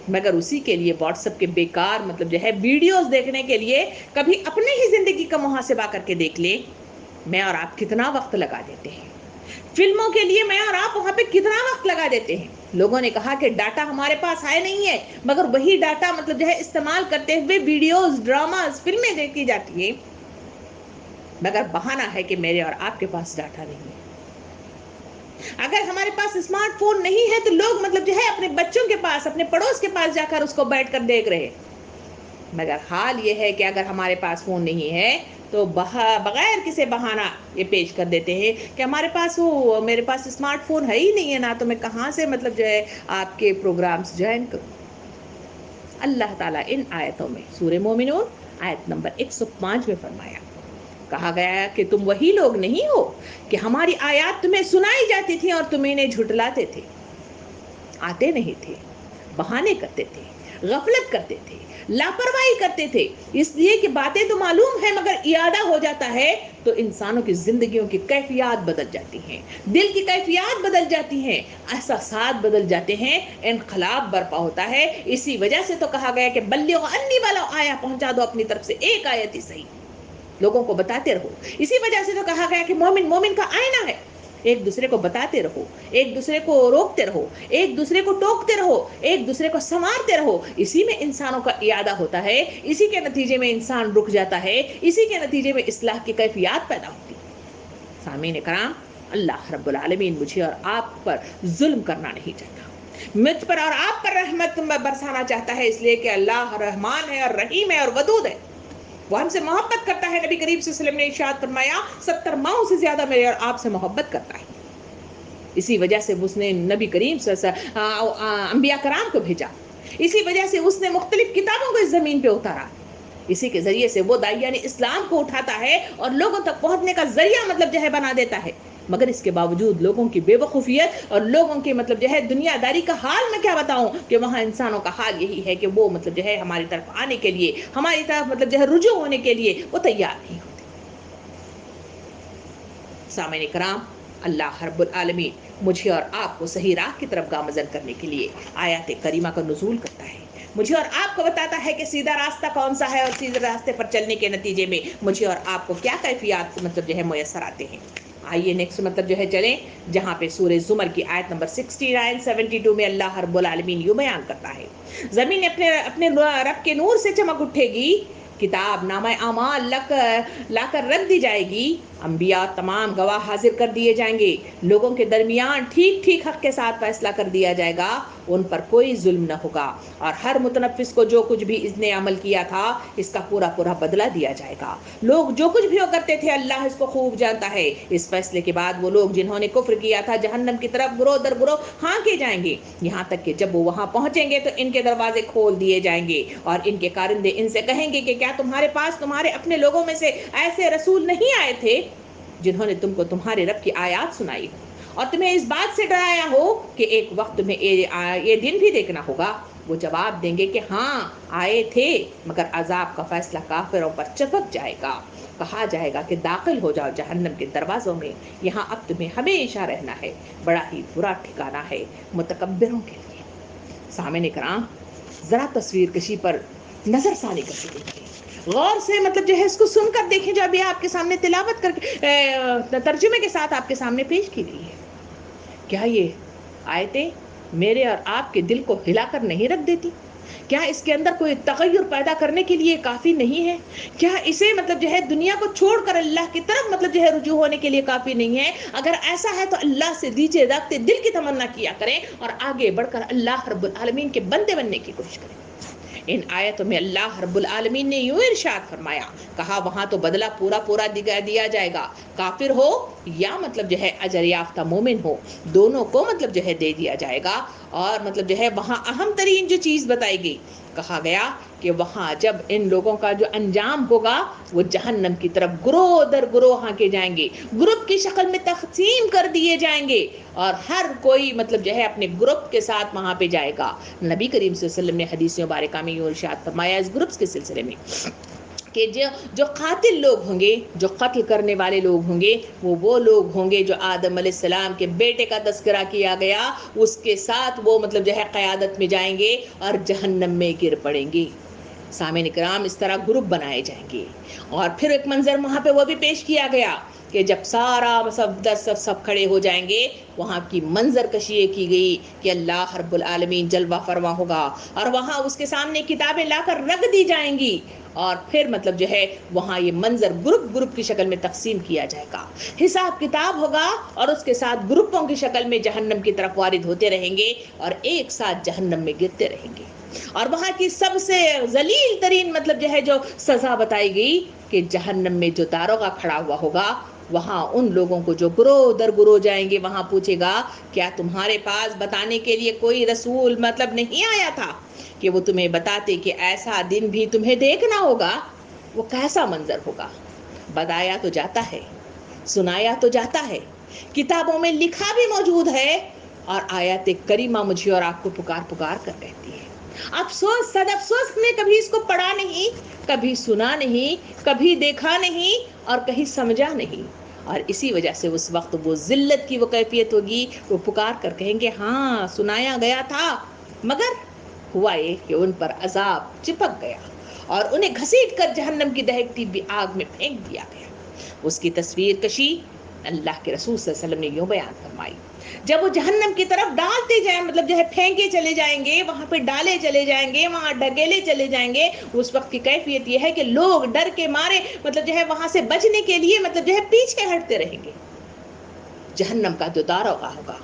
مگر اسی کے لیے واٹس ایپ کے بیکار مطلب جو ہے ویڈیوز دیکھنے کے لیے کبھی اپنے ہی زندگی کا محاسبہ کر کے دیکھ لیں، میں اور آپ کتنا وقت لگا دیتے ہیں۔ فلموں کے لیے میں اور آپ وہاں پہ کتنا وقت لگا دیتے ہیں. لوگوں نے کہا کہ ڈاٹا ہمارے پاس ہے نہیں ہے، مگر وہی ڈاٹا مطلب جو ہے استعمال کرتے ہوئے ویڈیوز، ڈراماز، فلمیں دیکھی جاتی ہیں، مگر بہانہ ہے کہ میرے اور آپ کے پاس ڈاٹا نہیں ہے. اگر ہمارے پاس اسمارٹ فون نہیں ہے تو لوگ مطلب جو ہے اپنے بچوں کے پاس، اپنے پڑوس کے پاس جا کر اس کو بیٹھ کر دیکھ رہے ہیں. مگر حال یہ ہے کہ اگر ہمارے پاس فون نہیں ہے تو بغیر کسی بہانہ یہ پیش کر دیتے ہیں کہ ہمارے پاس میرے پاس اسمارٹ فون ہے ہی نہیں ہے نا، تو میں کہاں سے مطلب جو ہے آپ کے پروگرامز جوائن کروں. اللہ تعالیٰ ان آیتوں میں سورہ مومنون آیت نمبر 105 میں فرمایا، کہا گیا کہ تم وہی لوگ نہیں ہو کہ ہماری آیات تمہیں سنائی جاتی تھی اور تم انہیں جھٹلاتے تھے. آتے نہیں تھے، بہانے کرتے تھے، غفلت کرتے تھے، لاپرواہی کرتے تھے، اس لیے کہ باتیں تو معلوم ہے مگر اعادہ ہو جاتا ہے تو انسانوں کی زندگیوں کی کیفیات بدل جاتی ہیں، دل کی کیفیات بدل جاتی ہیں، احساسات بدل جاتے ہیں، انقلاب برپا ہوتا ہے. اسی وجہ سے تو کہا گیا کہ بلغوا انی ولو آیا، پہنچا دو اپنی طرف سے ایک آیت ہی صحیح، لوگوں کو بتاتے رہو. اسی وجہ سے تو کہا گیا کہ مومن مومن کا آئینہ ہے، ایک دوسرے کو بتاتے رہو، ایک دوسرے کو روکتے رہو، ایک دوسرے کو ٹوکتے رہو، ایک دوسرے کو سنوارتے رہو. اسی میں انسانوں کا اعادہ ہوتا ہے، اسی کے نتیجے میں انسان رک جاتا ہے، اسی کے نتیجے میں اصلاح کی کیفیات پیدا ہوتی ہے. سامعین کرام، اللہ رب العالمین مجھے اور آپ پر ظلم کرنا نہیں چاہتا، مجھ پر اور آپ پر رحمت برسانا چاہتا ہے، اس لیے کہ اللہ رحمان ہے اور رحیم ہے اور ودود ہے. وہ ہم سے محبت کرتا ہے. نبی کریم صلی اللہ علیہ وسلم نے ارشاد فرمایا 70 ماؤں سے زیادہ میرے اور آپ سے محبت کرتا ہے. اسی وجہ سے اس نے نبی کریم صلی اللہ علیہ وسلم انبیاء کرام کو بھیجا، اسی وجہ سے اس نے مختلف کتابوں کو اس زمین پہ اتارا، اسی کے ذریعے سے وہ داعیان اسلام کو اٹھاتا ہے اور لوگوں تک پہنچنے کا ذریعہ مطلب جو ہے بنا دیتا ہے. مگر اس کے باوجود لوگوں کی بے وقوفیت اور لوگوں کے مطلب جو ہے دنیا داری کا حال میں کیا بتاؤں کہ وہاں انسانوں کا حال یہی ہے کہ وہ مطلب جو ہے ہماری طرف آنے کے لیے، ہماری طرف مطلب جو ہے رجوع ہونے کے لیے وہ تیار نہیں ہوتے. سامعین کرام، اللہ رب العالمین مجھے اور آپ کو صحیح راہ کی طرف گامزن کرنے کے لیے آیات کریمہ کا نزول کرتا ہے، مجھے اور آپ کو بتاتا ہے کہ سیدھا راستہ کون سا ہے اور سیدھے راستے پر چلنے کے نتیجے میں مجھے اور آپ کو کیا کیفیات مطلب جو ہے میسر آتے ہیں. آئیے نیکسٹ مطلب جو ہے چلیں جہاں پہ سورہ زمر کی آیت نمبر 69-72 میں اللہ رب العالمین یوں بیان کرتا ہے، زمین اپنے رب کے نور سے چمک اٹھے گی، کتاب نامہ اعمال لا کر رکھ دی جائے گی، انبیاء تمام گواہ حاضر کر دیے جائیں گے، لوگوں کے درمیان ٹھیک ٹھیک حق کے ساتھ فیصلہ کر دیا جائے گا، ان پر کوئی ظلم نہ ہوگا، اور ہر متنفس کو جو کچھ بھی اس نے عمل کیا تھا اس کا پورا پورا بدلہ دیا جائے گا. لوگ جو کچھ بھی کرتے تھے اللہ اس کو خوب جانتا ہے. اس فیصلے کے بعد وہ لوگ جنہوں نے کفر کیا تھا جہنم کی طرف گروہ در گروہ ہانکے جائیں گے، یہاں تک کہ جب وہ وہاں پہنچیں گے تو ان کے دروازے کھول دیے جائیں گے اور ان کے کارندے ان سے کہیں گے کہ کیا تمہارے پاس تمہارے اپنے لوگوں میں سے ایسے رسول نہیں آئے تھے جنہوں نے تم کو تمہارے رب کی آیات سنائی ہو اور تمہیں اس بات سے ڈرایا ہو کہ ایک وقت تمہیں یہ دن بھی دیکھنا ہوگا. وہ جواب دیں گے کہ ہاں آئے تھے، مگر عذاب کا فیصلہ کافروں پر چپک جائے گا. کہا جائے گا کہ داخل ہو جاؤ جہنم کے دروازوں میں، یہاں اب تمہیں ہمیشہ رہنا ہے، بڑا ہی برا ٹھکانہ ہے متکبروں کے لیے. سامعین کرام، ذرا تصویر کشی پر نظر ثانی کر کے دیکھیں، غور سے مطلب جو ہے اس کو سن کر دیکھیں جو ابھی آپ کے سامنے تلاوت کر کے ترجمے کے ساتھ آپ کے سامنے پیش کی گئی ہے. کیا یہ آیتیں میرے اور آپ کے دل کو ہلا کر نہیں رکھ دیتی؟ کیا اس کے اندر کوئی تغیر پیدا کرنے کے لیے کافی نہیں ہے؟ کیا اسے مطلب جو ہے دنیا کو چھوڑ کر اللہ کی طرف مطلب جو ہے رجوع ہونے کے لیے کافی نہیں ہے؟ اگر ایسا ہے تو اللہ سے دیجیے رکھتے دل کی تمنا کیا کریں اور آگے بڑھ کر اللہ رب العالمین کے بندے بننے کی کوشش کریں. ان آیتوں میں اللہ رب العالمین نے یوں ارشاد فرمایا، کہا وہاں تو بدلہ پورا پورا دیا جائے گا، کافر ہو یا مطلب جو ہے اجر یافتہ مومن ہو، دونوں کو مطلب جو ہے دے دیا جائے گا. اور مطلب جو ہے وہاں اہم ترین جو چیز بتائی گئی، کہا گیا کہ وہاں جب ان لوگوں کا جو انجام ہوگا وہ جہنم کی طرف گروہ در گروہ ہانکے جائیں گے، گروپ کی شکل میں تقسیم کر دیے جائیں گے اور ہر کوئی مطلب جو ہے اپنے گروپ کے ساتھ وہاں پہ جائے گا. نبی کریم صلی اللہ علیہ وسلم نے حدیث مبارکہ میں یہ ارشاد فرمایا اس گروپس کے سلسلے میں کہ جو قاتل لوگ ہوں گے، جو قتل کرنے والے لوگ ہوں گے، وہ لوگ ہوں گے جو آدم علیہ السلام کے بیٹے کا تذکرہ کیا گیا اس کے ساتھ وہ مطلب جو ہے قیادت میں جائیں گے اور جہنم میں گر پڑیں گے. سامعین کرام، اس طرح گروپ بنائے جائیں گے. اور پھر ایک منظر وہاں پہ وہ بھی پیش کیا گیا کہ جب سارا سب کھڑے ہو جائیں گے، وہاں کی منظر کشی یہ کی گئی کہ اللہ رب العالمین جلوہ فرما ہوگا، اور وہاں اس کے سامنے کتابیں لا کر رکھ دی جائیں گی، اور پھر مطلب جو ہے وہاں یہ منظر گروپ کی شکل میں تقسیم کیا جائے گا، حساب کتاب ہوگا، اور اس کے ساتھ گروپوں کی شکل میں جہنم کی طرف وارد ہوتے رہیں گے اور ایک ساتھ جہنم میں گرتے رہیں گے۔ اور وہاں کی سب سے ذلیل ترین مطلب جو ہے جو سزا بتائی گئی کہ جہنم میں جو داروغہ کھڑا ہوا ہوگا، وہاں ان لوگوں کو جو گروہ در گروہ جائیں گے، وہاں پوچھے گا کیا تمہارے پاس بتانے کے لیے کوئی رسول مطلب نہیں آیا تھا کہ وہ تمہیں بتاتے کہ ایسا دن بھی تمہیں دیکھنا ہوگا؟ وہ کیسا منظر ہوگا؟ بتایا تو جاتا ہے، سنایا تو جاتا ہے، کتابوں میں لکھا بھی موجود ہے، اور آیات کریمہ مجھے اور آپ کو پکار کر کہتی ہے۔ افسوس، صد افسوس، نے کبھی اس کو پڑھا نہیں، کبھی سنا نہیں، کبھی دیکھا نہیں، اور کہیں سمجھا نہیں، اور اسی وجہ سے اس وقت وہ ذلت کی وہ کیفیت ہوگی، وہ پکار کر کہیں گے ہاں سنایا گیا تھا، مگر ہوا یہ کہ ان پر عذاب چپک گیا اور انہیں گھسیٹ کر جہنم کی دہکتی بھی آگ میں پھینک دیا گیا۔ اس کی تصویر کشی اللہ کے رسول صلی اللہ علیہ وسلم نے یوں بیان فرمائی، جب وہ جہنم کی طرف ڈالتے جائیں، مطلب جو ہے پھینکے چلے جائیں گے، وہاں پہ ڈالے چلے جائیں گے، وہاں ڈھکیلے چلے جائیں گے، اس وقت کی کیفیت یہ ہے کہ لوگ ڈر کے مارے مطلب جو ہے وہاں سے بچنے کے لیے مطلب جو ہے پیچھے ہٹتے رہیں گے۔ جہنم کا جو داروغہ ہوگا،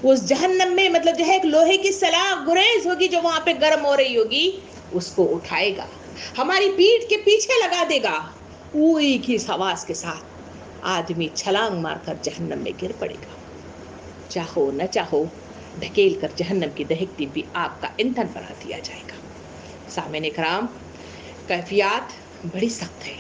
اس جہنم میں مطلب جو ہے ایک لوہے کی سلاخ گریز ہوگی جو وہاں پہ گرم ہو رہی ہوگی، اس کو اٹھائے گا، ہماری پیٹھ کے پیچھے لگا دے گا، اوئی کی آواز کے ساتھ آدمی چھلانگ مار کر جہنم میں گر پڑے گا، چاہو نہ چاہو ڈھکیل کر جہنم کی دہکتی بھی آگ کا ایندھن بنا دیا جائے گا۔ سامعین کرام، کیفیات بڑی سخت ہے،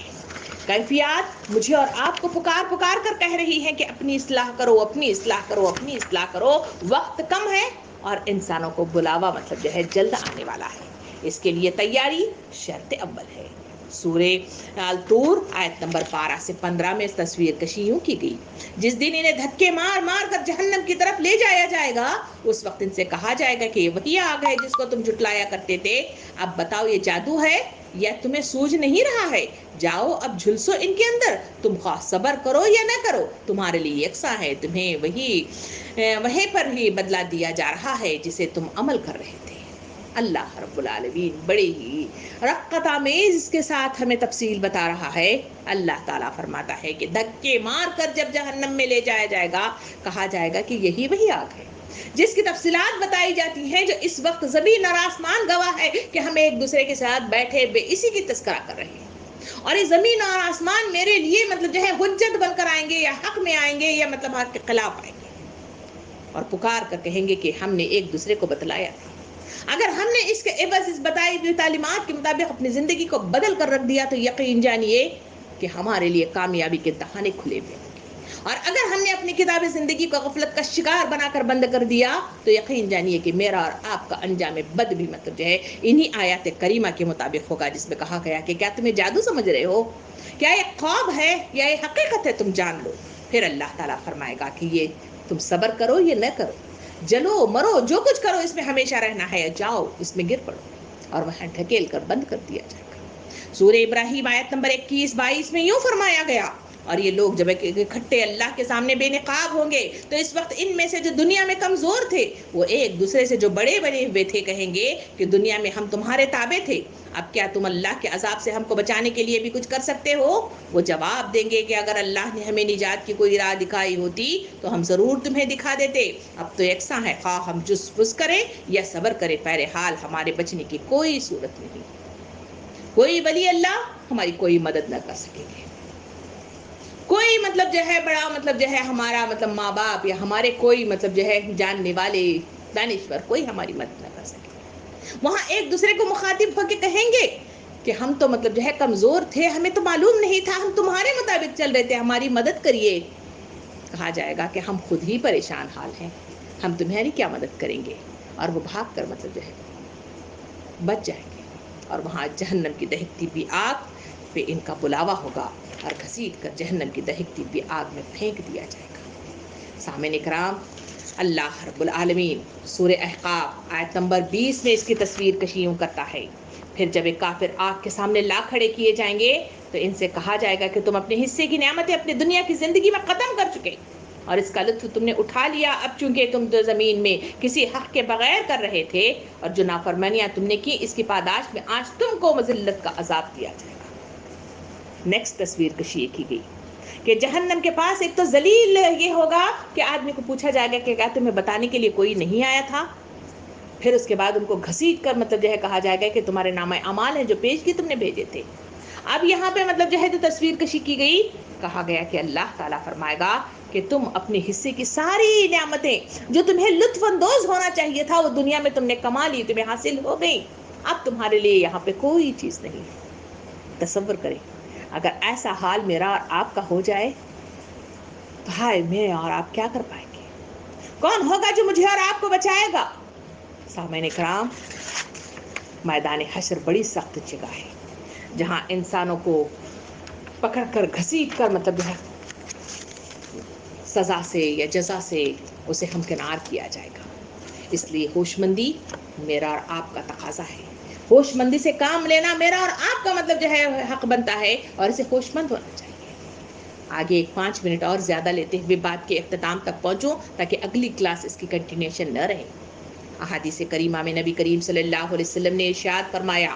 کیفیات مجھے اور آپ کو پکار کر کہہ رہی ہے کہ اپنی اصلاح کرو، اپنی اصلاح کرو، اپنی اصلاح کرو، وقت کم ہے اور انسانوں کو بلاوا مطلب جو ہے جلد آنے والا ہے، اس کے لیے تیاری شرط اول ہے۔ سورہ الطور آیت نمبر 12 سے 15 میں اس تصویر کشی یوں کی گئی، جس دن انہیں دھکے مار مار کر جہنم کی طرف لے جایا جائے گا، اس وقت ان سے کہا جائے گا کہ یہ وہی آگ ہے جس کو تم جھٹلایا کرتے تھے، اب بتاؤ یہ جادو ہے یا تمہیں سوجھ نہیں رہا ہے؟ جاؤ اب جھلسو ان کے اندر، تم خواہ صبر کرو یا نہ کرو، تمہارے لیے یکساں ہے، تمہیں وہیں پر ہی بدلہ دیا جا رہا ہے جسے تم عمل کر رہے تھے۔ اللہ رب العالمین بڑے ہی رقت آمیز اس کے ساتھ ہمیں تفصیل بتا رہا ہے۔ اللہ تعالیٰ فرماتا ہے کہ دھکے مار کر جب جہنم میں لے جایا جائے گا، کہا جائے گا کہ یہی وہی آگ ہے جس کی تفصیلات بتائی جاتی ہیں، جو اس وقت زمین اور آسمان گواہ ہے کہ ہم ایک دوسرے کے ساتھ بیٹھے بے اسی کی تذکرہ کر رہے ہیں، اور یہ زمین اور آسمان میرے لیے مطلب جو ہے حجت بن کر آئیں گے، یا حق میں آئیں گے، یا مطلب حق کے خلاف آئیں گے، اور پکار کر کہیں گے کہ ہم نے ایک دوسرے کو بتلایا تھا، اگر ہم نے اس کے عوض اس بتائی ہوئی تعلیمات کے مطابق اپنی زندگی کو بدل کر رکھ دیا تو یقین جانیے کہ ہمارے لیے کامیابی کے دہانے کھلے ہوئے ہوں گے، اور اگر ہم نے اپنی کتاب زندگی کو غفلت کا شکار بنا کر بند کر دیا تو یقین جانیے کہ میرا اور آپ کا انجام بد بھی مطلب جو ہے انہی آیات کریمہ کے مطابق ہوگا، جس میں کہا گیا کہ کیا تمہیں جادو سمجھ رہے ہو، کیا یہ خواب ہے یا یہ حقیقت ہے، تم جان لو۔ پھر اللہ تعالیٰ فرمائے گا کہ یہ تم صبر کرو یا نہ کرو، جلو مرو جو کچھ کرو اس میں ہمیشہ رہنا ہے، جاؤ اس میں گر پڑو، اور وہاں ڈھکیل کر بند کر دیا جائے گا۔ سورہ ابراہیم آیت نمبر 21-22 میں یوں فرمایا گیا، اور یہ لوگ جب اکٹھے اللہ کے سامنے بے نقاب ہوں گے تو اس وقت ان میں سے جو دنیا میں کمزور تھے وہ ایک دوسرے سے جو بڑے بنے ہوئے تھے کہیں گے کہ دنیا میں ہم تمہارے تابع تھے، اب کیا تم اللہ کے عذاب سے ہم کو بچانے کے لیے بھی کچھ کر سکتے ہو؟ وہ جواب دیں گے کہ اگر اللہ نے ہمیں نجات کی کوئی راہ دکھائی ہوتی تو ہم ضرور تمہیں دکھا دیتے، اب تو یکساں ہے، خواہ ہم جس پس کریں یا صبر کریں، بہرحال ہمارے بچنے کی کوئی صورت نہیں، کوئی ولی اللہ ہماری کوئی مدد نہ کر سکیں گے، کوئی مطلب جو ہے بڑا مطلب جو ہے ہمارا مطلب ماں باپ یا ہمارے کوئی مطلب جو ہے جاننے والے دانشور کوئی ہماری مدد نہ کر سکے۔ وہاں ایک دوسرے کو مخاطب ہو کے کہیں گے کہ ہم تو مطلب جو ہے کمزور تھے، ہمیں تو معلوم نہیں تھا، ہم تمہارے مطابق چل رہے تھے، ہماری مدد کریے۔ کہا جائے گا کہ ہم خود ہی پریشان حال ہیں، ہم تمہاری کیا مدد کریں گے، اور وہ بھاگ کر مطلب جو ہے بچ جائیں گے، اور وہاں جہنم کی دہکتی بھی آگ پہ ان کا بلاوا ہوگا اور گھسیٹ کر جہنم کی دہکتی بھی آگ میں پھینک دیا جائے گا۔ سامعین کرام، اللہ رب العالمین سورہ احقاف آیت نمبر 20 میں اس کی تصویر کشی یوں کرتا ہے، پھر جب ایک کافر آگ کے سامنے لا کھڑے کیے جائیں گے تو ان سے کہا جائے گا کہ تم اپنے حصے کی نعمتیں اپنی دنیا کی زندگی میں ختم کر چکے اور اس کا لطف تم نے اٹھا لیا، اب چونکہ تم تو زمین میں کسی حق کے بغیر کر رہے تھے اور جو نافرمانیاں تم نے کی، اس کی پاداش میں آج تم کو مذلت کا عذاب دیا جائے گا۔ نیکسٹ تصویر کشی یہ کی گئی کہ جہنم کے پاس ایک تو ذلیل یہ ہوگا کہ آدمی کو پوچھا جائے گا کہ کیا تمہیں بتانے کے لیے کوئی نہیں آیا تھا؟ پھر اس کے بعد ان کو گھسیٹ کر مطلب جو ہے کہا جائے گا کہ تمہارے نامہ اعمال ہیں جو پیش کی تم نے بھیجے تھے۔ اب یہاں پہ مطلب جو ہے جو تصویر کشی کی گئی، کہا گیا کہ اللہ تعالیٰ فرمائے گا کہ تم اپنے حصے کی ساری نعمتیں جو تمہیں لطف اندوز ہونا چاہیے تھا وہ دنیا میں تم نے کما لی، تمہیں حاصل ہو گئی، اب تمہارے لیے یہاں پہ کوئی چیز نہیں ہے۔ تصور کریں اگر ایسا حال میرا اور آپ کا ہو جائے تو ہائے میں اور آپ کیا کر پائیں گے؟ کون ہوگا جو مجھے اور آپ کو بچائے گا؟ سامعین کرام، میدان حشر بڑی سخت جگہ ہے جہاں انسانوں کو پکڑ کر گھسیٹ کر مطلب جو ہے سزا سے یا جزا سے اسے ہمکنار کیا جائے گا۔ اس لیے ہوش مندی میرا اور آپ کا تقاضا ہے، ہوش مندی سے کام لینا میرا اور آپ کا مطلب جو ہے حق بنتا ہے اور اسے ہوش مند ہونا چاہیے۔ آگے 5 منٹ اور زیادہ لیتے ہوئے بات کے اختتام تک پہنچوں تاکہ اگلی کلاس اس کی کنٹینیوشن نہ رہے۔ احادیث کریمہ میں نبی کریم صلی اللہ علیہ وسلم نے ارشاد فرمایا،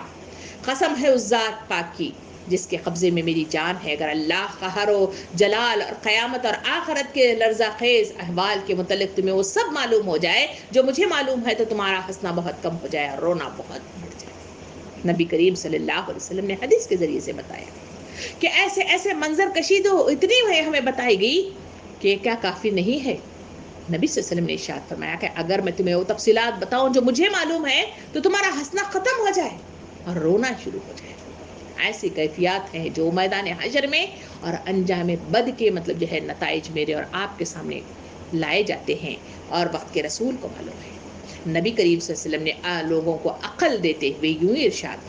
قسم ہے اس ذات پاک کی جس کے قبضے میں میری جان ہے، اگر اللہ قہر و جلال اور قیامت اور آخرت کے لرزہ خیز احوال کے متعلق تمہیں وہ سب معلوم ہو جائے جو مجھے معلوم ہے تو تمہارا ہنسنا بہت کم ہو جائے اور رونا بہت بڑھ جائے۔ نبی کریم صلی اللہ علیہ وسلم نے حدیث کے ذریعے سے بتایا کہ ایسے ایسے منظر کشی تو اتنی ہمیں بتائی گئی کہ کیا کافی نہیں ہے؟ نبی صلی اللہ علیہ وسلم نے ارشاد فرمایا کہ اگر میں تمہیں وہ تفصیلات بتاؤں جو مجھے معلوم ہے تو تمہارا ہنسنا ختم ہو جائے اور رونا شروع ہو جائے۔ ایسی کیفیات ہیں جو میدان حشر میں اور انجام بد کے مطلب جو ہے نتائج میرے اور آپ کے سامنے لائے جاتے ہیں اور وقت کے رسول کو معلوم ہے۔ نبی کریم صلی اللہ علیہ وسلم نے لوگوں کو عقل دیتے ہوئے یوں ہی ارشاد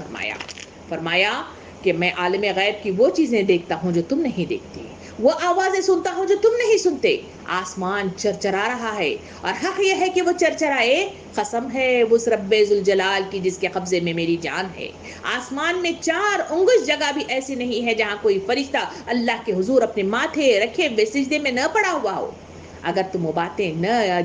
فرمایا کہ میں عالم غیب کی وہ چیزیں دیکھتا ہوں جو تم نہیں دیکھتی، وہ آوازیں سنتا ہوں جو تم نہیں سنتے، آسمان چرچرا رہا ہے اور حق یہ ہے کہ وہ چرچرائے، قسم ہے اس رب ذوالجلال کی جس کے قبضے میں میری جان ہے، آسمان میں 4 انگش جگہ بھی ایسی نہیں ہے جہاں کوئی فرشتہ اللہ کے حضور اپنے ماتھے رکھے ہوئے سجدے میں نہ پڑا ہوا ہو۔ اگر تم وہ باتیں نہ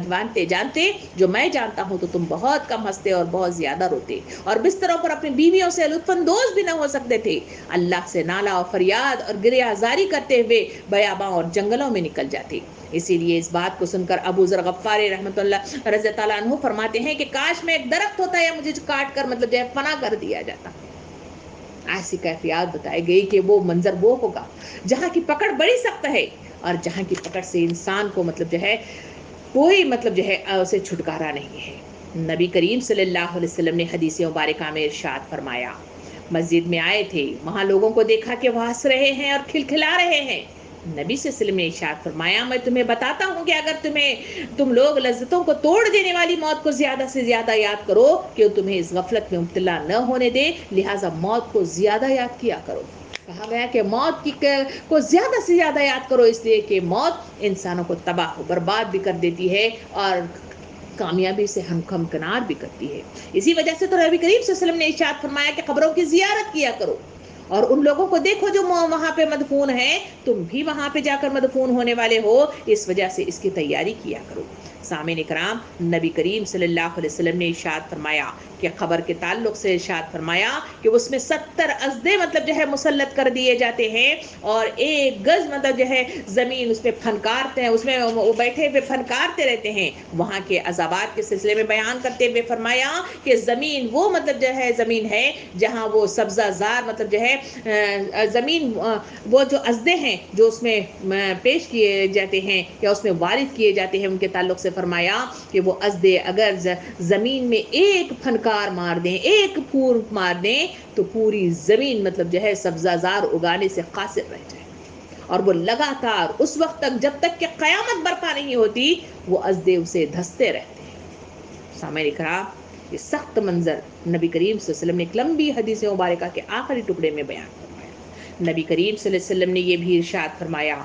جانتے جو میں جانتا ہوں تو تم بہت کم ہنستے اور بہت زیادہ روتے اور بستروں پر اپنی بیویوں سے لطف اندوز بھی نہ ہو سکتے تھے، اللہ سے نالا اور فریاد اور گریہ زاری کرتے ہوئے بیاباں اور جنگلوں میں نکل جاتے۔ اسی لیے اس بات کو سن کر ابو ذر غفاری رحمۃ اللہ رضی اللہ عنہ فرماتے ہیں کہ کاش میں ایک درخت ہوتا یا مجھے کاٹ کر مطلب جو ہے فنا کر دیا جاتا۔ ایسی کیفیات بتائی گئی کہ وہ منظر وہ ہوگا جہاں کی پکڑ بڑی سخت ہے اور جہاں کی پکڑ سے انسان کو مطلب جو ہے کوئی مطلب جو ہے اسے چھٹکارا نہیں ہے۔ نبی کریم صلی اللہ علیہ وسلم نے حدیث مبارکہ میں ارشاد فرمایا، مسجد میں آئے تھے، وہاں لوگوں کو دیکھا کہ وہ ہنس رہے ہیں اور کھلکھلا رہے ہیں۔ نبی صلی اللہ علیہ وسلم نے ارشاد فرمایا، میں تمہیں بتاتا ہوں کہ اگر تم لوگ لذتوں کو توڑ دینے والی موت کو زیادہ سے زیادہ یاد کرو کہ تمہیں اس غفلت میں مبتلا نہ ہونے دے، لہٰذا موت کو زیادہ یاد کیا کرو۔ کہا گیا کہ موت کو زیادہ سے زیادہ یاد کرو، اس لیے کہ موت انسانوں کو تباہ و برباد بھی کر دیتی ہے اور کامیابی سے ہمکنار بھی کرتی ہے۔ اسی وجہ سے تو نبی کریم صلی اللہ علیہ وسلم نے ارشاد فرمایا کہ قبروں کی زیارت کیا کرو اور ان لوگوں کو دیکھو جو وہاں پہ مدفون ہیں، تم بھی وہاں پہ جا کر مدفون ہونے والے ہو، اس وجہ سے اس کی تیاری کیا کرو۔ سامعین کرام، نبی کریم صلی اللہ علیہ وسلم نے ارشاد فرمایا کہ قبر کے تعلق سے ارشاد فرمایا کہ اس میں 70 عضدے مطلب جو ہے مسلط کر دیے جاتے ہیں اور 1 گز مطلب جو ہے زمین اس پہ پھنکارتے ہیں، اس میں وہ بیٹھے ہوئے پھنکارتے رہتے ہیں۔ وہاں کے عذابات کے سلسلے میں بیان کرتے ہوئے فرمایا کہ زمین وہ مطلب جو ہے زمین ہے جہاں وہ سبزہ زار مطلب جو ہے زمین وہ جو عضدے ہیں جو اس میں پیش کیے جاتے ہیں یا اس میں وارد کیے جاتے ہیں، ان کے تعلق سے فرمایا کہ وہ عضدے اگر زمین میں 1 پھنکار مار دیں، 1 پھور مار دیں تو پوری زمین مطلب جو ہے سبزہ زار اگانے سے قاصر رہ جائے، اور وہ لگاتار اس وقت تک جب تک کہ قیامت برپا نہیں ہوتی وہ عضدے اسے دھستے رہتے ہیں۔ سامعین کرام، یہ سخت منظر نبی کریم صلی اللہ علیہ وسلم نے ایک لمبی حدیث مبارکہ کے آخری ٹکڑے میں بیان فرمایا۔ نبی کریم صلی اللہ علیہ وسلم نے یہ بھی ارشاد فرمایا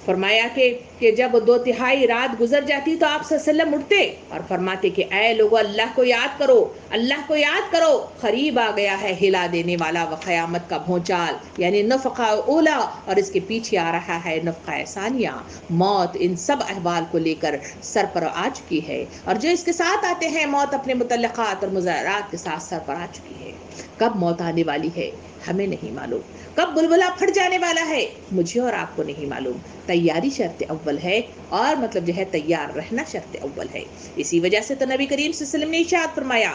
فرمایا کہ جب 2/3 رات گزر جاتی تو آپ صلی اللہ علیہ وسلم اٹھتے اور فرماتے کہ اے لوگو اللہ کو یاد کرو، اللہ کو یاد کرو، قریب آ گیا ہے ہلا دینے والا و قیامت کا بھونچال، یعنی نفخہ اولا، اور اس کے پیچھے آ رہا ہے نفخہ ثانیہ، موت ان سب احوال کو لے کر سر پر آ چکی ہے، اور جو اس کے ساتھ آتے ہیں موت اپنے متعلقات اور مضارات کے ساتھ سر پر آ چکی ہے۔ کب موت آنے والی ہے ہمیں نہیں معلوم، کب بلبلا پھٹ جانے والا ہے مجھے اور آپ کو نہیں معلوم۔ تیاری شرط اول ہے، اور مطلب جو ہے تیار رہنا شرط اول ہے۔ اسی وجہ سے تو نبی کریم صلی اللہ علیہ وسلم نے ارشاد فرمایا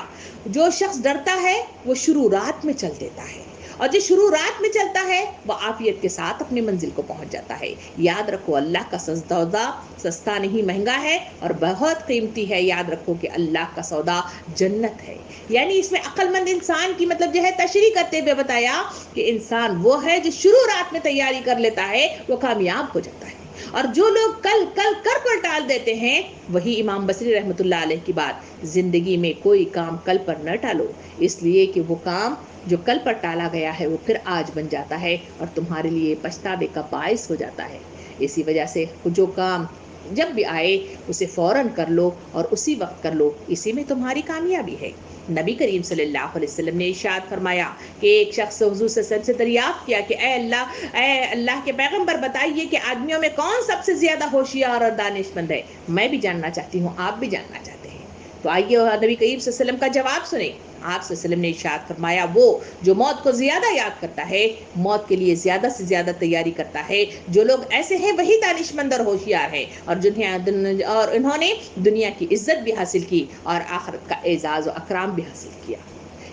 جو شخص ڈرتا ہے وہ شروع رات میں چل دیتا ہے، اور جو شروع رات میں چلتا ہے وہ عافیت کے ساتھ اپنی منزل کو پہنچ جاتا ہے۔ یاد رکھو اللہ کا سودا سستا نہیں مہنگا ہے اور بہت قیمتی ہے۔ یاد رکھو کہ اللہ کا سودا جنت ہے، یعنی اس میں عقل مند انسان کی مطلب جو ہے تشریح کرتے ہوئے بتایا کہ انسان وہ ہے جو شروع رات میں تیاری کر لیتا ہے وہ کامیاب ہو جاتا ہے، اور جو لوگ کل پر ٹال دیتے ہیں، وہی امام بصری رحمۃ اللہ علیہ کی بات، زندگی میں کوئی کام کل پر نہ ٹالو، اس لیے کہ وہ کام جو کل پر ٹالا گیا ہے وہ پھر آج بن جاتا ہے اور تمہارے لیے پچھتاوے کا باعث ہو جاتا ہے۔ اسی وجہ سے جو کام جب بھی آئے اسے فوراً کر لو اور اسی وقت کر لو، اسی میں تمہاری کامیابی ہے۔ نبی کریم صلی اللہ علیہ وسلم نے ارشاد فرمایا کہ ایک شخص حضور صلی اللہ علیہ وسلم سے دریافت کیا کہ اے اللہ کے پیغمبر بتائیے کہ آدمیوں میں کون سب سے زیادہ ہوشیار اور دانش مند ہے۔ میں بھی جاننا چاہتی ہوں، آپ بھی جاننا چاہتے ہیں، تو آئیے نبی کریم صلی اللہ علیہ وسلم کا جواب سنیں۔ آپ صلی اللہ علیہ وسلم نے ارشاد فرمایا وہ جو موت کو زیادہ یاد کرتا ہے، موت کے لیے زیادہ سے زیادہ تیاری کرتا ہے، جو لوگ ایسے ہیں وہی دانش مند اور ہوشیار ہیں، اور انہوں نے دنیا کی عزت بھی حاصل کی اور آخرت کا اعزاز و اکرام بھی حاصل کیا۔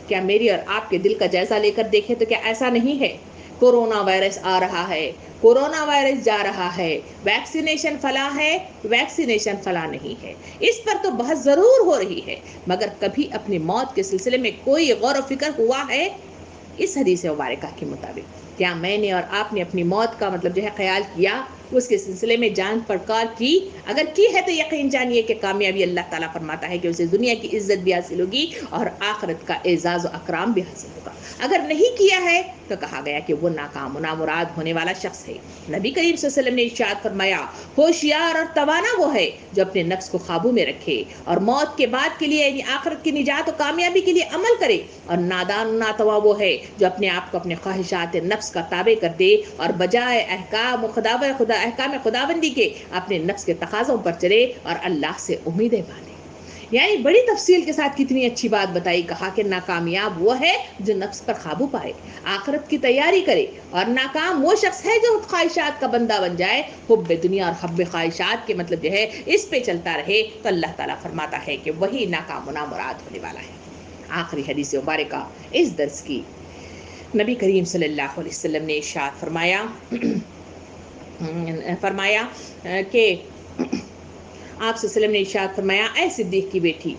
کیا میری اور آپ کے دل کا جائزہ لے کر دیکھیں تو کیا ایسا نہیں ہے؟ کورونا وائرس آ رہا ہے، کورونا وائرس جا رہا ہے، ویکسینیشن فلاں ہے، ویکسینیشن فلاں نہیں ہے، اس پر تو بحث ضرور ہو رہی ہے، مگر کبھی اپنی موت کے سلسلے میں کوئی غور و فکر ہوا ہے؟ اس حدیث مبارکہ کے مطابق کیا میں نے اور آپ نے اپنی موت کا مطلب جو ہے خیال کیا، اس کے سلسلے میں جانچ پڑتال کی؟ اگر کی ہے تو یقین جانیے کہ کامیابی اللہ تعالیٰ فرماتا ہے کہ اسے دنیا کی عزت بھی حاصل ہوگی اور آخرت کا اعزاز و اکرام بھی حاصل ہوگا۔ اگر نہیں کیا ہے تو کہا گیا کہ وہ ناکام و نامراد ہونے والا شخص ہے۔ نبی کریم صلی اللہ علیہ وسلم نے ارشاد فرمایا ہوشیار اور توانا وہ ہے جو اپنے نفس کو قابو میں رکھے اور موت کے بعد کے لیے یعنی آخرت کی نجات و کامیابی کے لیے عمل کرے، اور نادان و ناتوا وہ ہے جو اپنے آپ کو اپنے خواہشات نفس کا تابع کر دے اور بجائے احکام خداوندی کے اپنے نفس کے تقاضوں پر چلے اور اللہ سے امیدیں باندھے۔ یعنی بڑی تفصیل کے ساتھ کتنی اچھی بات بتائی، کہا کہ ناکامیاب وہ ہے جو نفس پر قابو پائے، آخرت کی تیاری کرے، اور ناکام وہ شخص ہے جو خواہشات کا بندہ بن جائے، حب دنیا اور حب خواہشات کے مطلب جو ہے اس پہ چلتا رہے، تو اللہ تعالیٰ فرماتا ہے کہ وہی ناکام و نامراد ہونے والا ہے۔ آخری حدیث مبارکہ اس درس کی، نبی کریم صلی اللہ علیہ وسلم نے ارشاد فرمایا کہ آپ صلی اللہ علیہ وسلم نے ارشاد فرمایا اے صدیق کی بیٹی،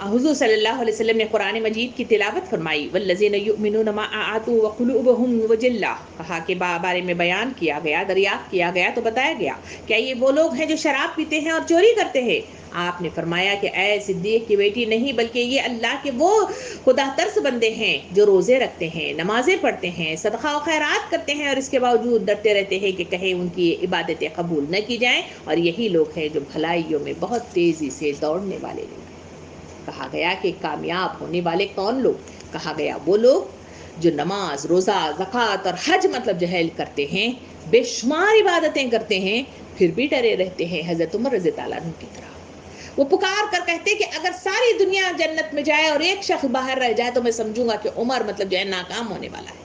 حضور صلی اللہ علیہ وسلم نے قرآن مجید کی تلاوت فرمائی، والذین یؤمنون ما آتوا وقلوبہم وجلہ، کہا کہ بارے میں بیان کیا گیا، دریافت کیا گیا تو بتایا گیا کیا یہ وہ لوگ ہیں جو شراب پیتے ہیں اور چوری کرتے ہیں؟ آپ نے فرمایا کہ اے صدیق کی بیٹی نہیں، بلکہ یہ اللہ کے وہ خدا ترس بندے ہیں جو روزے رکھتے ہیں، نمازیں پڑھتے ہیں، صدقہ و خیرات کرتے ہیں، اور اس کے باوجود ڈرتے رہتے ہیں کہ کہیں ان کی عبادتیں قبول نہ کی جائیں، اور یہی لوگ ہیں جو بھلائیوں میں بہت تیزی سے دوڑنے والے لوگ۔ کہا گیا کہ کامیاب ہونے والے کون لوگ؟ کہا گیا وہ لوگ جو نماز، روزہ، زکوٰۃ اور حج مطلب جہل کرتے ہیں، بے شمار عبادتیں کرتے ہیں، پھر بھی ڈرے رہتے ہیں حضرت عمر رضی اللہ عنہ کی طرح۔ وہ پکار کر کہتے کہ اگر ساری دنیا جنت میں جائے اور ایک شخص باہر رہ جائے تو میں سمجھوں گا کہ عمر مطلب جو ہے ناکام ہونے والا ہے۔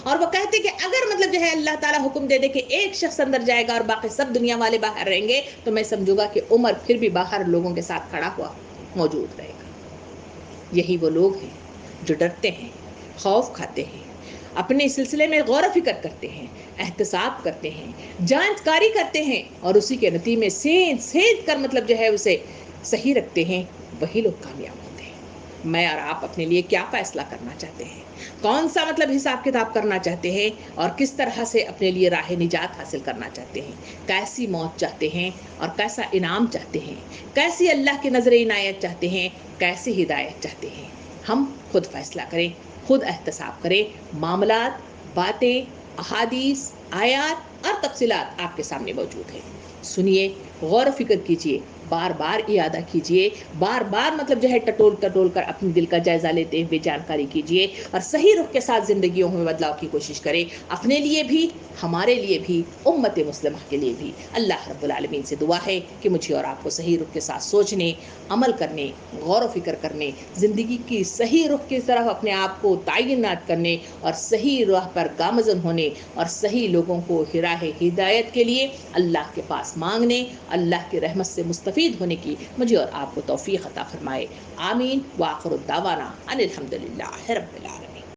اور وہ کہتے کہ اگر مطلب جو ہے اللہ تعالیٰ حکم دے دے کہ ایک شخص اندر جائے گا اور باقی سب دنیا والے باہر رہیں گے تو میں سمجھوں گا کہ عمر پھر بھی باہر لوگوں کے ساتھ کھڑا ہوا موجود رہے گا۔ یہی وہ لوگ ہیں جو ڈرتے ہیں، خوف کھاتے ہیں، اپنے سلسلے میں غور و فکر کرتے ہیں، احتساب کرتے ہیں، جانچ کاری کرتے ہیں، اور اسی کے نتیجے میں سینچ کر مطلب جو ہے اسے صحیح رکھتے ہیں، وہی لوگ کامیاب ہوتے ہیں۔ میں اور آپ اپنے لیے کیا فیصلہ کرنا چاہتے ہیں؟ کون سا مطلب حساب کتاب کرنا چاہتے ہیں، اور کس طرح سے اپنے لیے راہ نجات حاصل کرنا چاہتے ہیں؟ کیسی موت چاہتے ہیں اور کیسا انعام چاہتے ہیں؟ کیسی اللہ کی نظر عنایت چاہتے ہیں؟ کیسی ہدایت چاہتے ہیں؟ ہم خود فیصلہ کریں، خود احتساب کریں، معاملات، باتیں، احادیث، آیات اور تفصیلات آپ کے سامنے موجود ہیں. سنیے، غور و فکر کیجیے، بار بار اعادہ کیجیے، بار بار مطلب جو ہے ٹٹول کر اپنے دل کا جائزہ لیتے ہوئے جانکاری کیجیے اور صحیح رخ کے ساتھ زندگیوں میں بدلاؤ کی کوشش کریں، اپنے لیے بھی، ہمارے لیے بھی، امت مسلمہ کے لیے بھی. اللہ رب العالمین سے دعا ہے کہ مجھے اور آپ کو صحیح رخ کے ساتھ سوچنے، عمل کرنے، غور و فکر کرنے، زندگی کی صحیح رخ کی طرف اپنے آپ کو تعینات کرنے اور صحیح راہ پر گامزن ہونے اور صحیح لوگوں کو راہ ہدایت کے لیے اللہ کے پاس مانگنے، اللہ کی رحمت سے مستفید ہونے کی مجھے اور آپ کو توفیق عطا فرمائے. آمین. وآخر الدعوانا ان الحمدللہ رب العالمین.